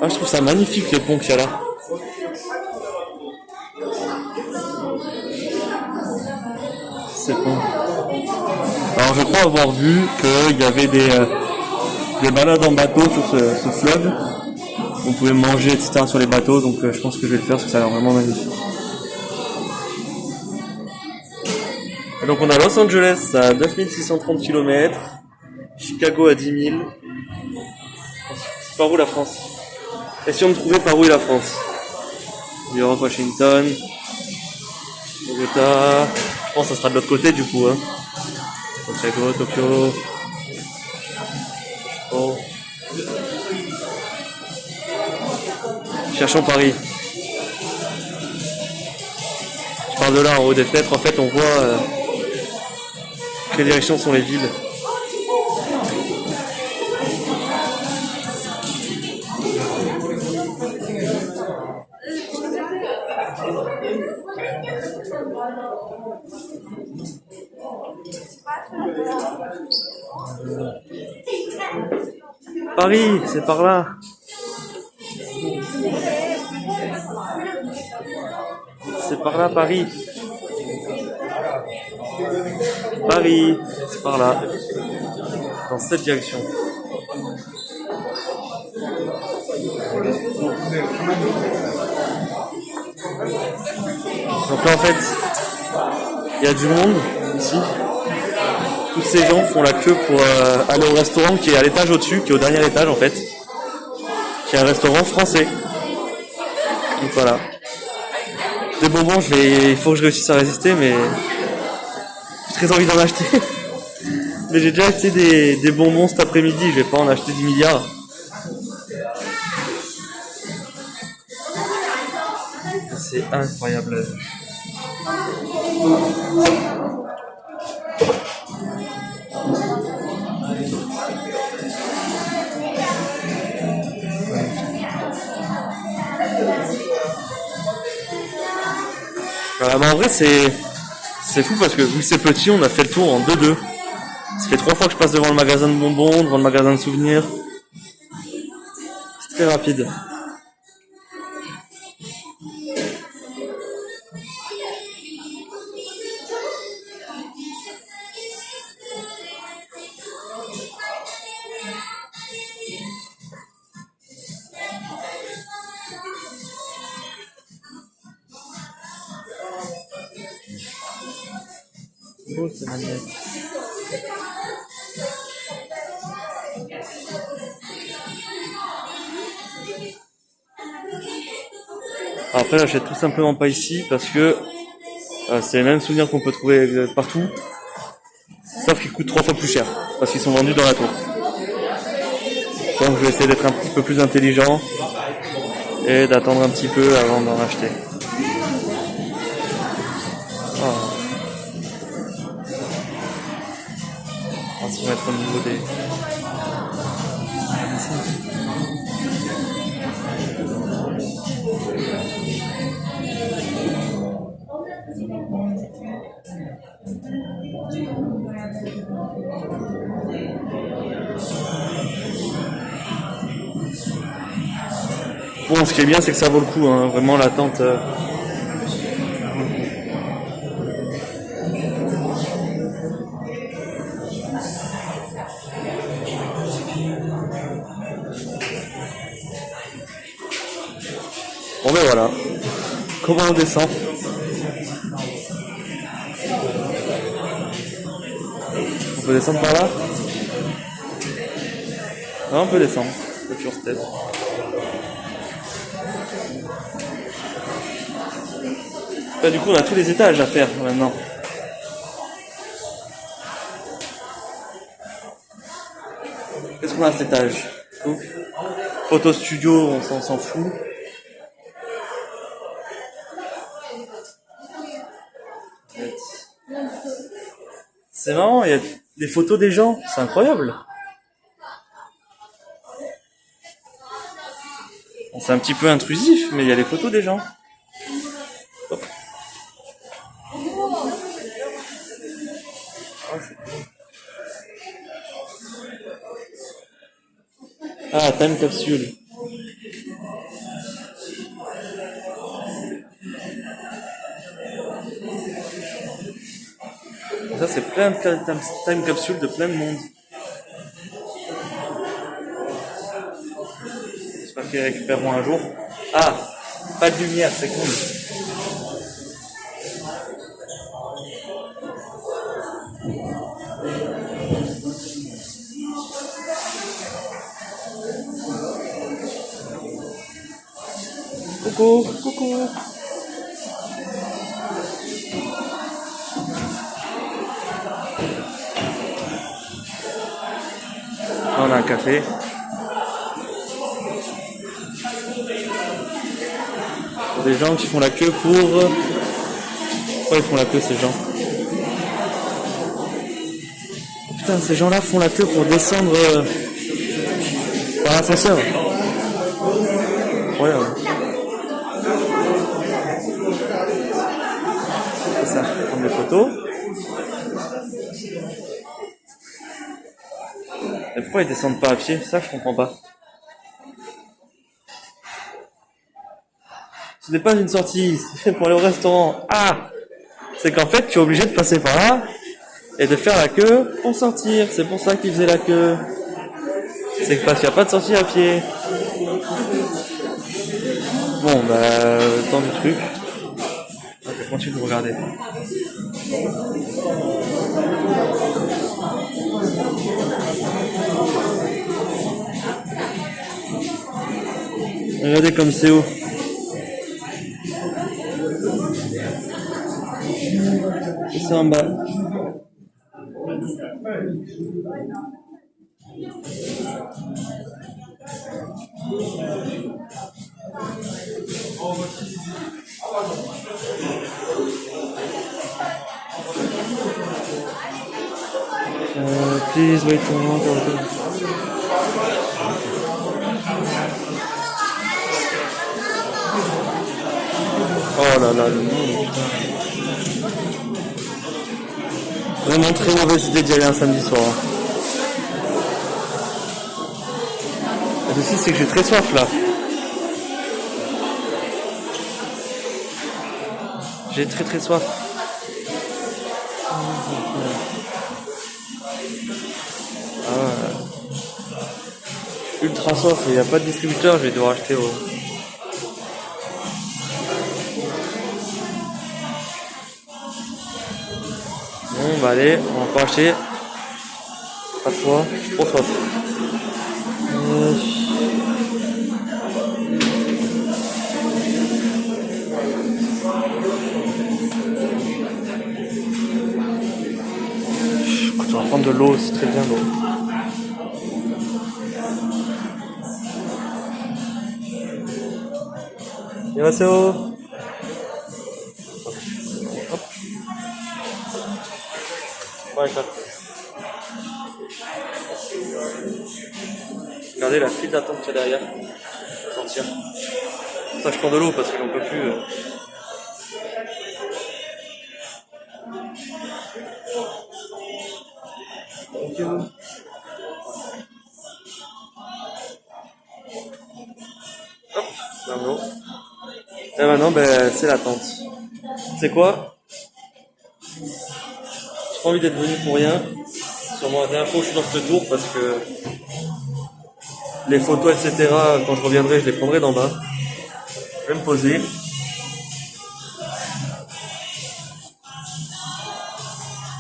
Ah, je trouve ça magnifique le pont qu'il y a là. C'est bon. Alors je crois avoir vu qu'il y avait des balades en bateau sur ce fleuve. On pouvait manger, etc. sur les bateaux, donc je pense que je vais le faire parce que ça a l'air vraiment magnifique. Et donc on a Los Angeles à 9630 km, Chicago à 10 000. C'est par où la France? Essayons de trouver par où est la France. New York, Washington, Bogota. Je pense que ça sera de l'autre côté du coup. Hein. Chicago, Tokyo. Bon. Cherchons Paris. Je parle de là en haut des fenêtres. En fait, on voit quelle direction sont les villes. Paris, c'est par là. C'est par là, Paris. Paris, c'est par là. Dans cette direction. Donc là, en fait, il y a du monde ici. Tous ces gens font la queue pour aller au restaurant qui est à l'étage au-dessus, qui est au dernier étage en fait, qui est un restaurant français. Donc voilà. Des bonbons, il faut que je réussisse à résister, mais j'ai très envie d'en acheter. Mais j'ai déjà acheté des bonbons cet après-midi, je vais pas en acheter 10 milliards. C'est incroyable. Voilà, mais en vrai c'est fou parce que vu que c'est petit, on a fait le tour en 2-2. Ça fait 3 fois que je passe devant le magasin de bonbons, devant le magasin de souvenirs. C'est très rapide. beau ce magnet. Après, j'achète tout simplement pas ici parce que c'est les mêmes souvenirs qu'on peut trouver partout, sauf qu'ils coûtent 3 fois plus cher parce qu'ils sont vendus dans la tour. Donc je vais essayer d'être un petit peu plus intelligent et d'attendre un petit peu avant d'en acheter. Oh. On va se mettre au niveau des... Bon, ce qui est bien, c'est que ça vaut le coup, hein. Vraiment l'attente. Bon ben voilà. Comment on descend? On peut descendre par là? Non, on peut descendre. On peut toujours se taire. Bah, du coup, on a tous les étages à faire maintenant. Qu'est-ce qu'on a à cet étage? Photo studio, on s'en fout. C'est marrant, il y a des photos des gens, c'est incroyable. Bon, c'est un petit peu intrusif, mais il y a les photos des gens. Hop. Ah, time capsule. Ça, c'est plein de time capsules de plein de monde. J'espère qu'ils récupéreront un jour. Ah, pas de lumière, c'est cool. Coucou, coucou. On a un café. Pour des gens qui font la queue pour... Pourquoi ils font la queue ces gens? Putain, ces gens-là font la queue pour descendre par l'ascenseur. Incroyable. C'est ça, prendre des photos. Et pourquoi ils descendent pas à pied? Ça, je comprends pas. Ce n'est pas une sortie, c'est pour aller au restaurant. Ah! C'est qu'en fait, tu es obligé de passer par là et de faire la queue pour sortir. C'est pour ça qu'ils faisaient la queue. C'est parce qu'il n'y a pas de sortie à pied. Bon, bah, le temps du truc. Je vais continuer de regarder. Regardez comme c'est haut. Et c'est en bas. Please wait a moment. Oh là là, le monde. Vraiment très mauvaise idée d'y aller un samedi soir. Le souci, c'est que j'ai très soif là. J'ai très soif. Ultra soif, il n'y a pas de distributeur, je vais devoir acheter au... bah allez, on va encore acheter. Pas de choix, trop soif. Écoute, on va prendre de l'eau, c'est très bien l'eau. 안녕하세요. Hop. Ouais, ça. Regardez la file d'attente qu'il y a derrière. Sortir. Ça, je prends de l'eau parce que j'en peux plus. Thank you. Hop, un eau. Et maintenant, ben, c'est l'attente. C'est quoi? J'ai pas envie d'être venu pour rien. Sûrement la dernière fois où je suis dans ce tour parce que les photos, etc., quand je reviendrai, je les prendrai d'en bas. Je vais me poser.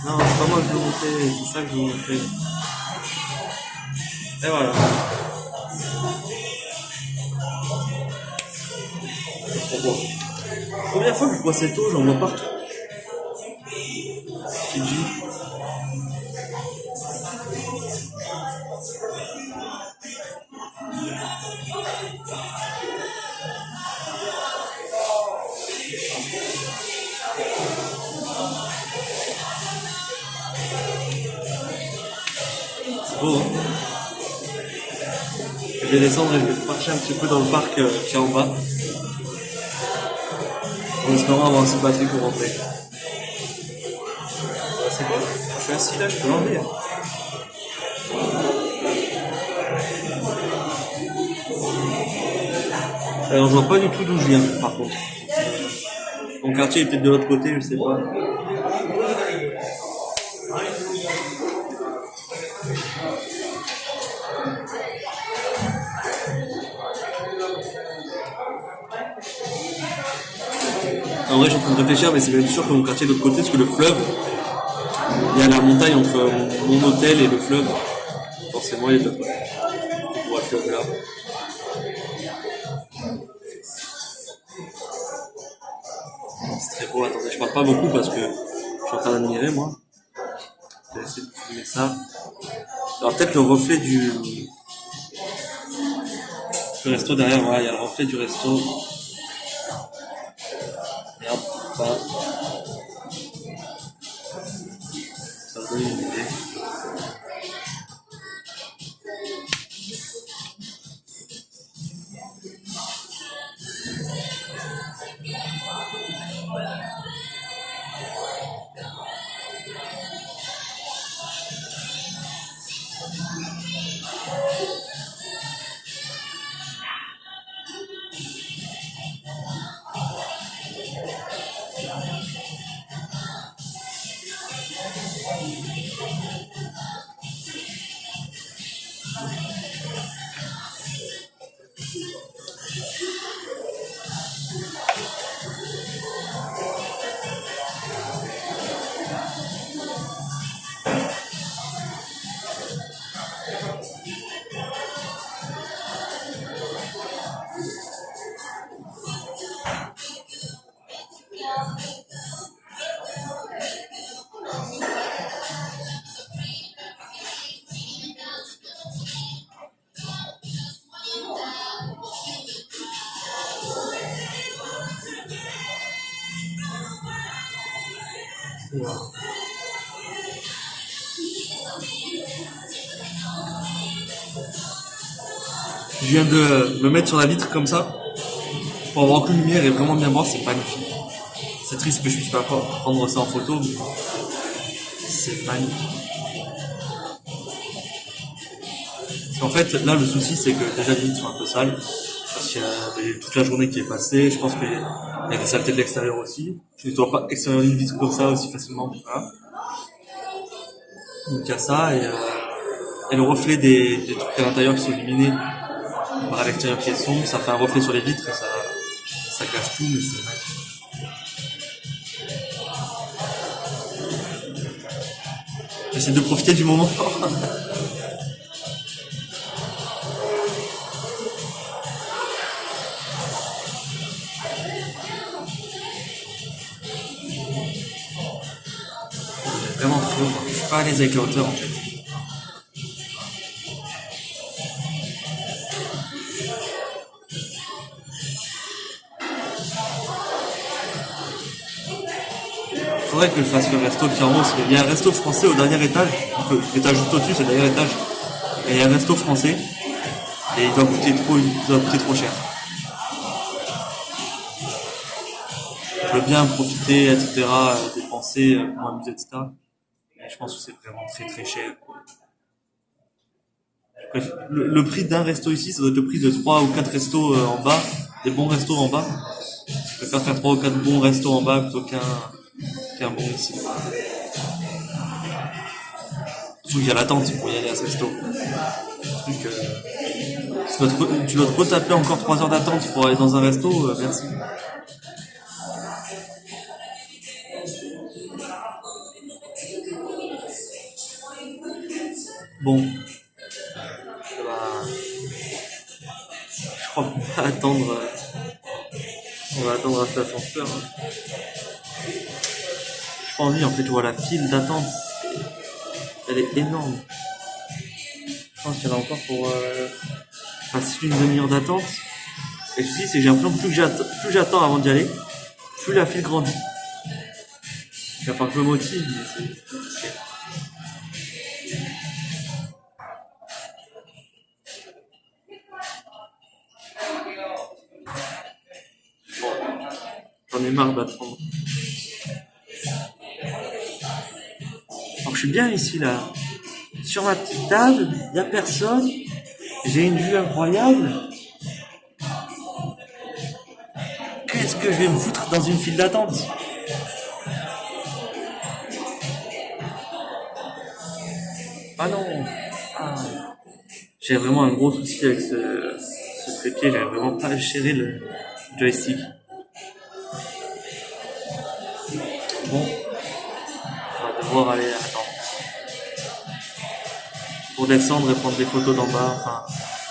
Non, c'est pas moi que je veux montrer, c'est ça que je veux montrer. Et voilà. Première fois que je bois cette eau, j'en vois partout. Fidji. C'est beau, hein? Je vais descendre et je vais marcher un petit peu dans le parc qui est en bas. En espérant avoir assez de batterie pour rentrer. C'est bon. Je suis assis là, je peux l'enlever. Alors je vois pas du tout d'où je viens par contre. Mon quartier est peut-être de l'autre côté, je sais pas. En vrai, je suis en train de réfléchir, mais c'est même sûr que mon quartier est de l'autre côté, parce que le fleuve, il y a la montagne entre mon hôtel et le fleuve. Forcément, il est de l'autre côté. On voit le fleuve là. C'est très beau. Attendez, je parle pas beaucoup parce que je suis en train d'admirer, moi. Je vais essayer de filmer ça. Alors, peut-être le reflet du resto derrière. Voilà, il y a le reflet du resto. Merde, pas. Ça donne une idée. Je viens de me mettre sur la vitre comme ça pour avoir aucune lumière et vraiment bien voir, c'est magnifique. C'est triste que je puisse pas prendre ça en photo, mais c'est magnifique. Parce qu'en fait, là, le souci, c'est que déjà les vitres sont un peu sales. Parce qu'il y a toute la journée qui est passée. Je pense qu'il y a des saletés de l'extérieur aussi. Je ne dois pas extérioriser une vitre comme ça aussi facilement. Voilà. Donc il y a ça et le reflet des trucs à l'intérieur qui sont illuminés par l'extérieur qui est sombre, ça fait un reflet sur les vitres et ça cache tout, mais c'est magnifique. J'essaie de profiter du moment. Vraiment très haut. Je suis pas à l'aise avec la hauteur en fait. Faudrait que je fasse le resto qui est en haut, parce qu'il y a un resto français au dernier étage, l'étage juste au-dessus c'est le dernier étage, et il y a un resto français, et il doit coûter trop cher. Je veux bien profiter, etc., dépenser pour m'amuser, etc. Mais je pense que c'est vraiment très très cher. Le prix d'un resto ici, ça doit être le prix de 3 ou 4 restos en bas, des bons restos en bas. Je préfère faire 3 ou 4 bons restos en bas plutôt qu'un bon ici. Surtout qu'il y a l'attente pour y aller à ce resto. Tu dois te retaper encore 3 heures d'attente pour aller dans un resto, merci. Bon. Je crois qu'on va attendre. On va attendre à cet ascenseur. J'ai pas envie, en fait, je vois la file d'attente. Elle est énorme. Je pense qu'il y en a encore pour facile une demi-heure d'attente. Et je dis, c'est que j'ai l'impression que plus j'attends avant d'y aller, plus la file grandit. Il va falloir que je me motive, mais c'est compliqué. Bon, j'en ai marre d'attendre. Alors je suis bien ici là, sur ma petite table, il n'y a personne, j'ai une vue incroyable. Qu'est-ce que je vais me foutre dans une file d'attente? Ah non, j'ai vraiment un gros souci avec ce trépied, j'arrive vraiment pas à gérer le joystick. Bon, on va devoir aller attendre. Pour descendre et prendre des photos d'en bas, enfin,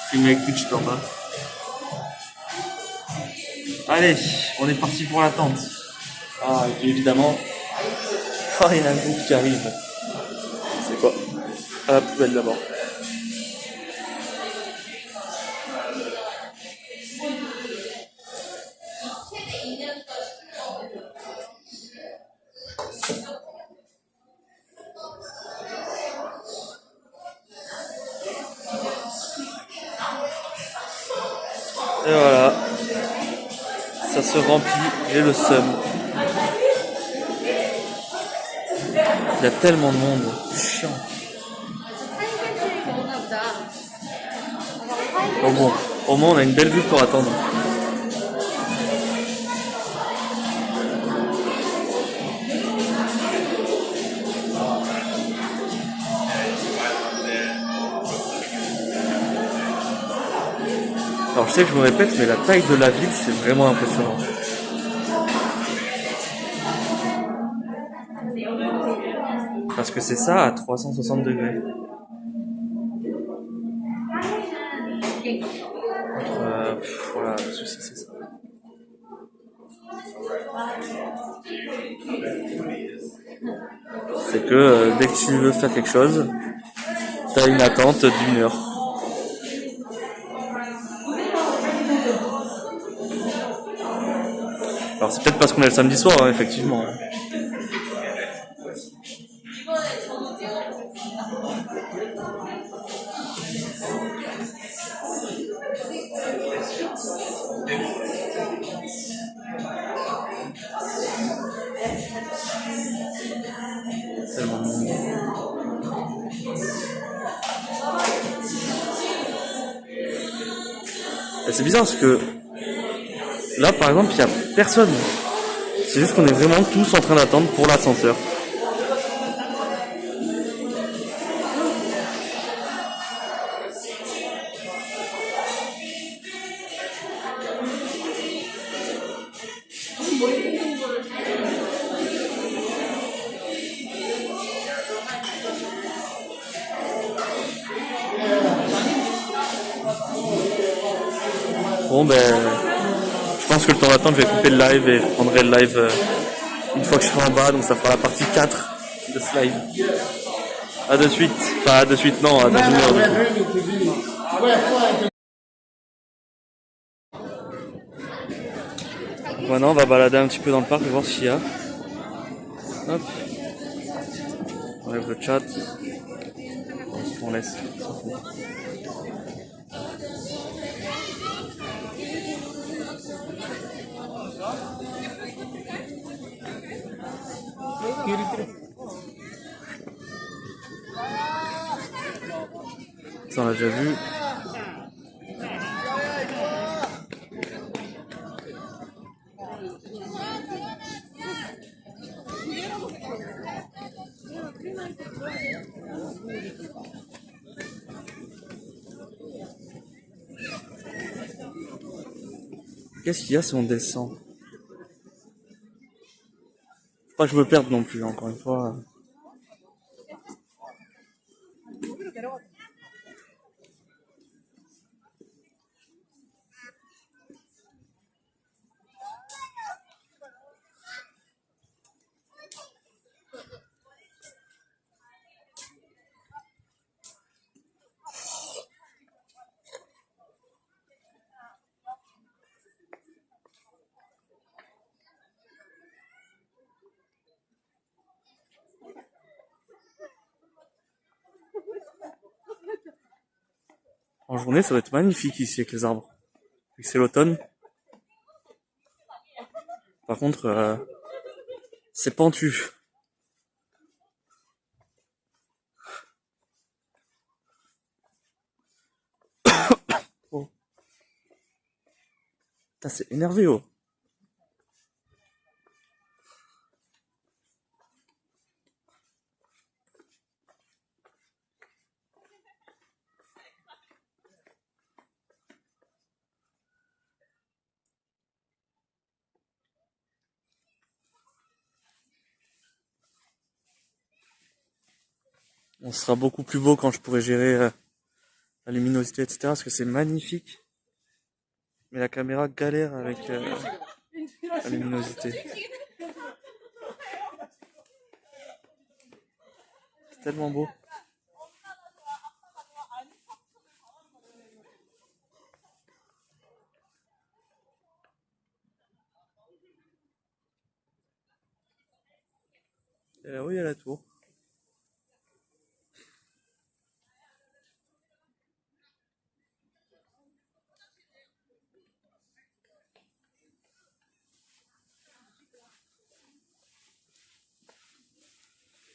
filmer avec Twitch d'en bas. Allez, on est parti pour l'attente. Ah, et puis évidemment, il y a un groupe qui arrive. C'est quoi? À la poubelle d'abord. Et voilà, ça se remplit, j'ai le seum. Il y a tellement de monde, c'est chiant. Bon, au moins on a une belle vue pour attendre. Alors je sais que je me répète, mais la taille de la ville, c'est vraiment impressionnant. Parce que c'est ça à 360 degrés. Voilà, le souci c'est ça. C'est que dès que tu veux faire quelque chose, t'as une attente d'1 heure. Alors c'est peut-être parce qu'on est le samedi soir, hein, effectivement. Tellement de monde. Et c'est bizarre parce que là par exemple il n'y a personne. C'est juste qu'on est vraiment tous en train d'attendre pour l'ascenseur. Bon ben, je pense que le temps d'attendre, je vais couper le live et je prendrai le live une fois que je serai en bas, donc ça fera la partie 4 de ce live. À de suite, enfin à de suite non, à dans une heure. Maintenant on va balader un petit peu dans le parc et voir s'il y a. Hop. On enlève le chat. On laisse. Ça on l'a déjà vu. Qu'est-ce qu'il y a si on descend? Faut pas que je me perde non plus, encore une fois. En journée, ça va être magnifique ici avec les arbres. Vu que c'est l'automne. Par contre, c'est pentu. Oh. Putain, c'est énervé, oh. On sera beaucoup plus beau quand je pourrai gérer la luminosité, etc. Parce que c'est magnifique. Mais la caméra galère avec la luminosité. C'est tellement beau. Et là-haut, il y a la tour.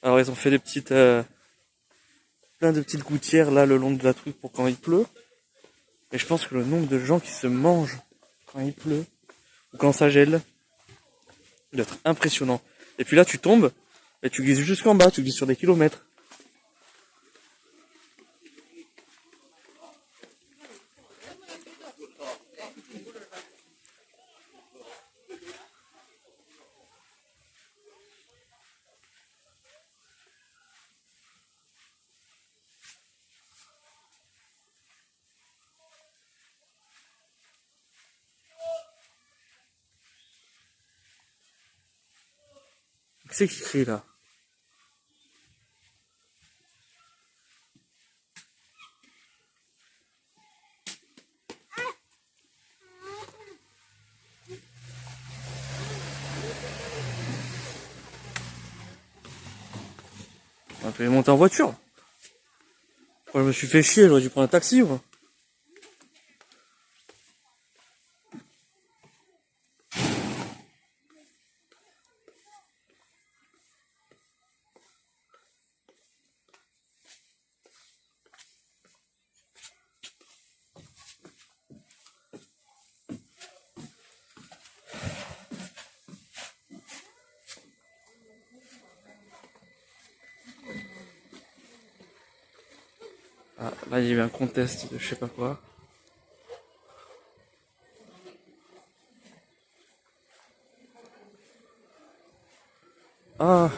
Alors ils ont fait des petites, plein de petites gouttières là le long de la truc pour quand il pleut. Et je pense que le nombre de gens qui se mangent quand il pleut ou quand ça gèle, il doit être impressionnant. Et puis là tu tombes et tu glisses jusqu'en bas, tu glisses sur des kilomètres. Qu'est-ce qui crie là? On peut monter en voiture. Moi, je me suis fait chier, j'aurais dû prendre un taxi, moi. Ah, là, il y a eu un contest de je sais pas quoi. Ah,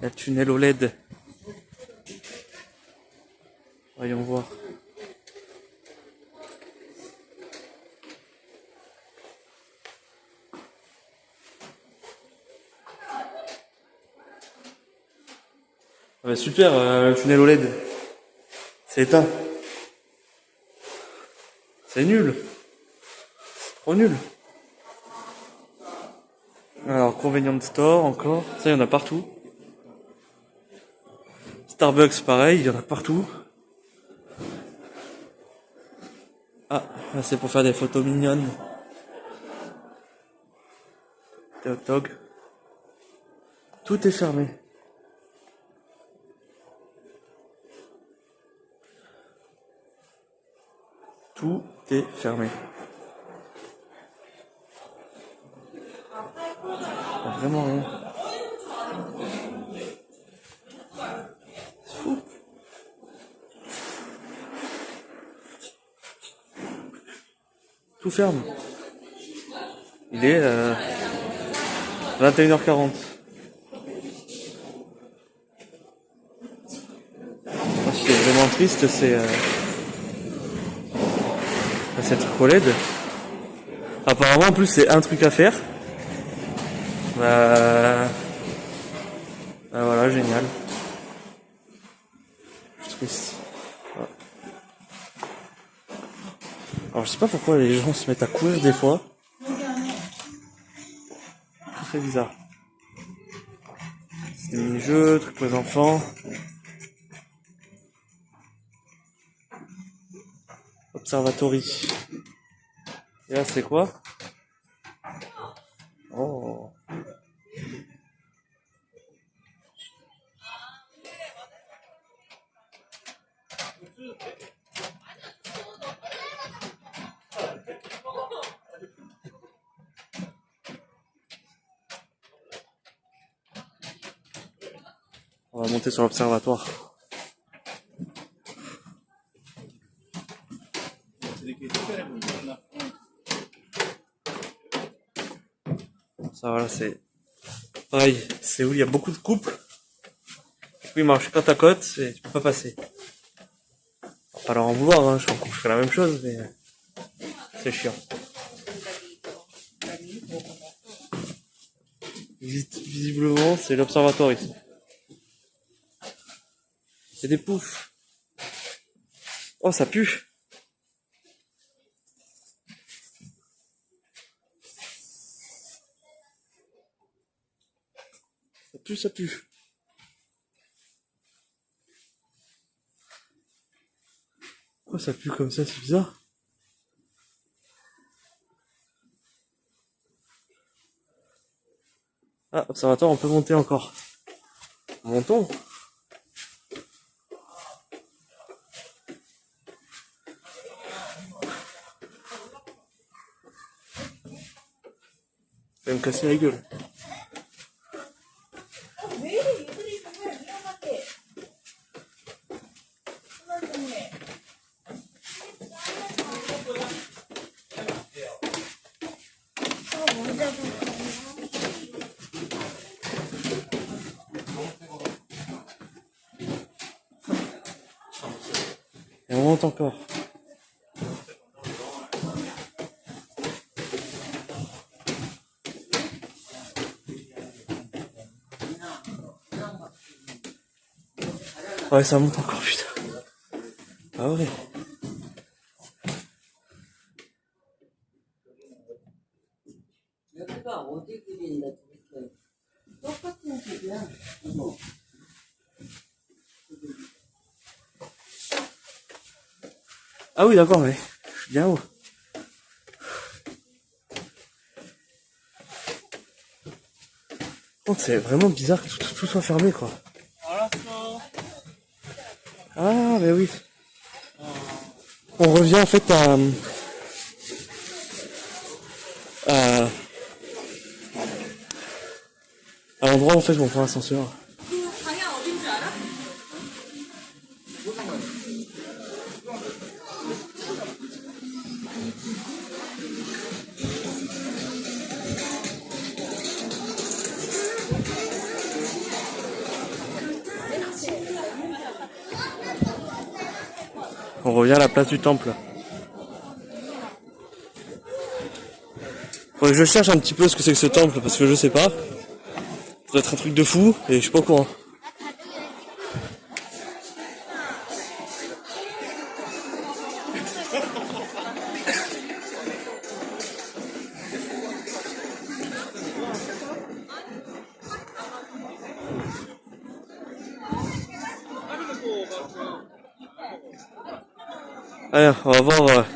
la tunnel OLED. Voyons voir. Ah bah super, le tunnel OLED. C'est éteint. C'est nul. Trop nul. Alors, convenient store encore. Ça, il y en a partout. Starbucks, pareil, il y en a partout. Ah, là, c'est pour faire des photos mignonnes. Des hot dogs. Tout est fermé. Tout est fermé. Vraiment rien. C'est fou. Tout ferme. Il est 21h40. Ce qui est vraiment triste, c'est cette OLED. Apparemment, en plus, c'est un truc à faire. Voilà, génial. Je suis triste. Voilà. Alors, je sais pas pourquoi les gens se mettent à courir des fois. C'est très bizarre. C'est des mini-jeux, trucs pour les enfants. Observatory. Et là, c'est quoi? Oh. On va monter sur l'observatoire. Ça voilà, c'est pareil, c'est où il y a beaucoup de couples. Oui, ils marchent côte à côte et tu peux pas passer. On va pas leur en vouloir, hein. Je ferais la même chose, mais c'est chiant. Visiblement, c'est l'observatoire ici. Il y a des poufs. Oh, ça pue. Ça pue. Pourquoi ça pue comme ça, c'est bizarre. Ah, observatoire, on peut monter encore. Montons. Ça va me casser la gueule. Et on monte encore. Ouais, ça monte encore, putain. Ah ouais. Ah oui, d'accord, mais je suis bien haut. Oh, c'est vraiment bizarre que tout soit fermé, quoi. Ah, mais oui. On revient en fait à l'endroit en fait où on prend l'ascenseur. On revient à la place du temple. Faudrait que je cherche un petit peu ce que c'est que ce temple parce que je sais pas. Ça doit être un truc de fou et je suis pas au courant. Allez, on va voir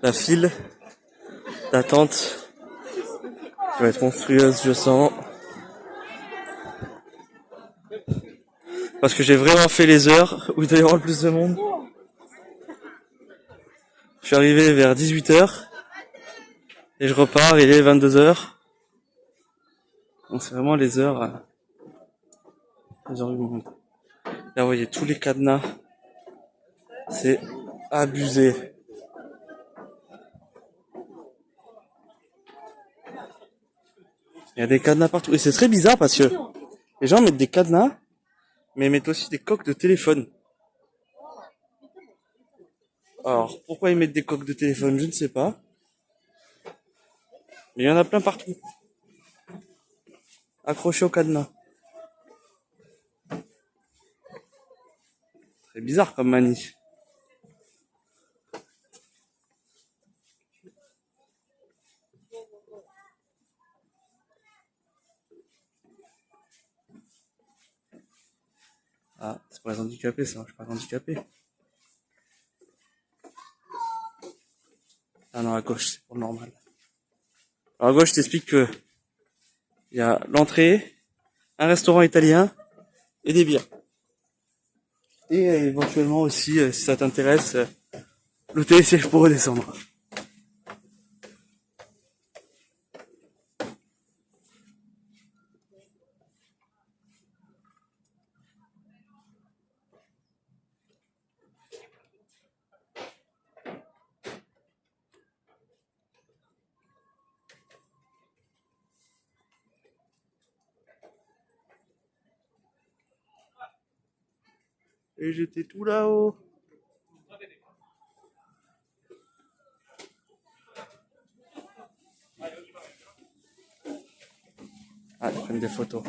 la file d'attente qui va être monstrueuse, je sens. Parce que j'ai vraiment fait les heures où il doit y avoir le plus de monde. Je suis arrivé vers 18h et je repars, il est 22h. Donc c'est vraiment les heures du monde. Là vous voyez tous les cadenas. C'est abusé. Il y a des cadenas partout. Et c'est très bizarre parce que les gens mettent des cadenas, mais ils mettent aussi des coques de téléphone. Alors, pourquoi ils mettent des coques de téléphone, je ne sais pas. Mais il y en a plein partout. Accrochés au cadenas. Très bizarre comme manie. Ah, c'est pour les handicapés ça, je suis pas handicapé. Ah non, à gauche, c'est pour le normal. Alors à gauche, je t'explique que il y a l'entrée, un restaurant italien et des bières. Et éventuellement aussi, si ça t'intéresse, le télésiège pour redescendre. Et j'étais tout là-haut. Ah, ils prennent des photos.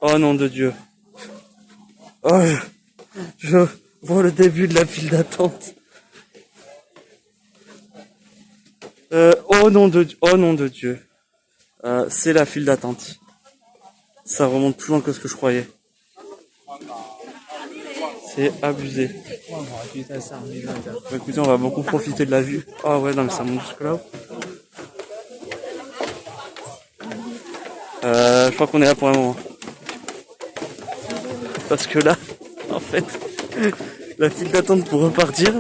Oh nom de Dieu. Oh, je vois le début de la file d'attente. Oh nom de Dieu. C'est la file d'attente. Ça remonte plus loin que ce que je croyais. C'est abusé. Bah, écoutez, on va beaucoup profiter de la vue. Ah ouais, non mais ça monte jusque là. Je crois qu'on est là pour un moment. Parce que là, en fait, la file d'attente pour repartir,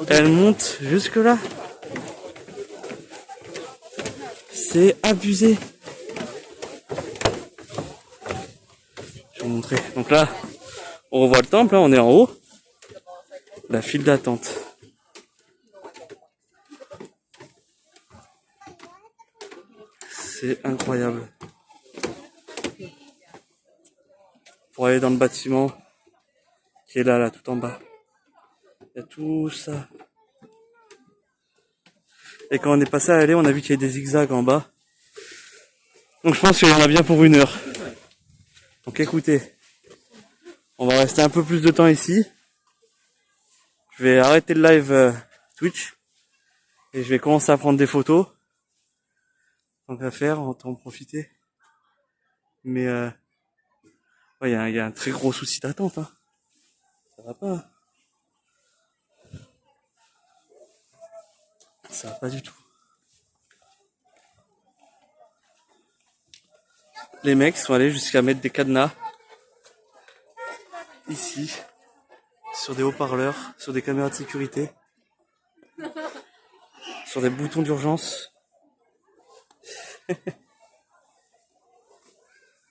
elle monte jusque là. C'est abusé. Je vais vous montrer. Donc là, on revoit le temple, là, on est en haut. La file d'attente. C'est incroyable. Pour aller dans le bâtiment qui est là, tout en bas. Il y a tout ça. Et quand on est passé à l'allée, on a vu qu'il y avait des zigzags en bas. Donc je pense qu'il y en a bien pour 1 heure. Donc écoutez, on va rester un peu plus de temps ici. Je vais arrêter le live Twitch. Et je vais commencer à prendre des photos. Tant qu'à faire, on va en profiter. Mais ouais, il y a un très gros souci d'attente. Hein. Ça va pas. Ça va pas du tout. Les mecs sont allés jusqu'à mettre des cadenas ici, sur des haut-parleurs, sur des caméras de sécurité, sur des boutons d'urgence.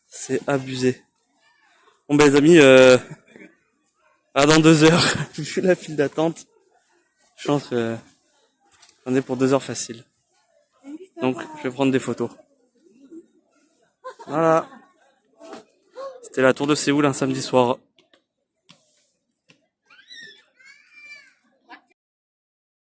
C'est abusé. Bon ben les amis, dans 2 heures, vu la file d'attente, je pense que on est pour 2 heures facile. Donc je vais prendre des photos. Voilà. C'était la tour de Séoul un samedi soir.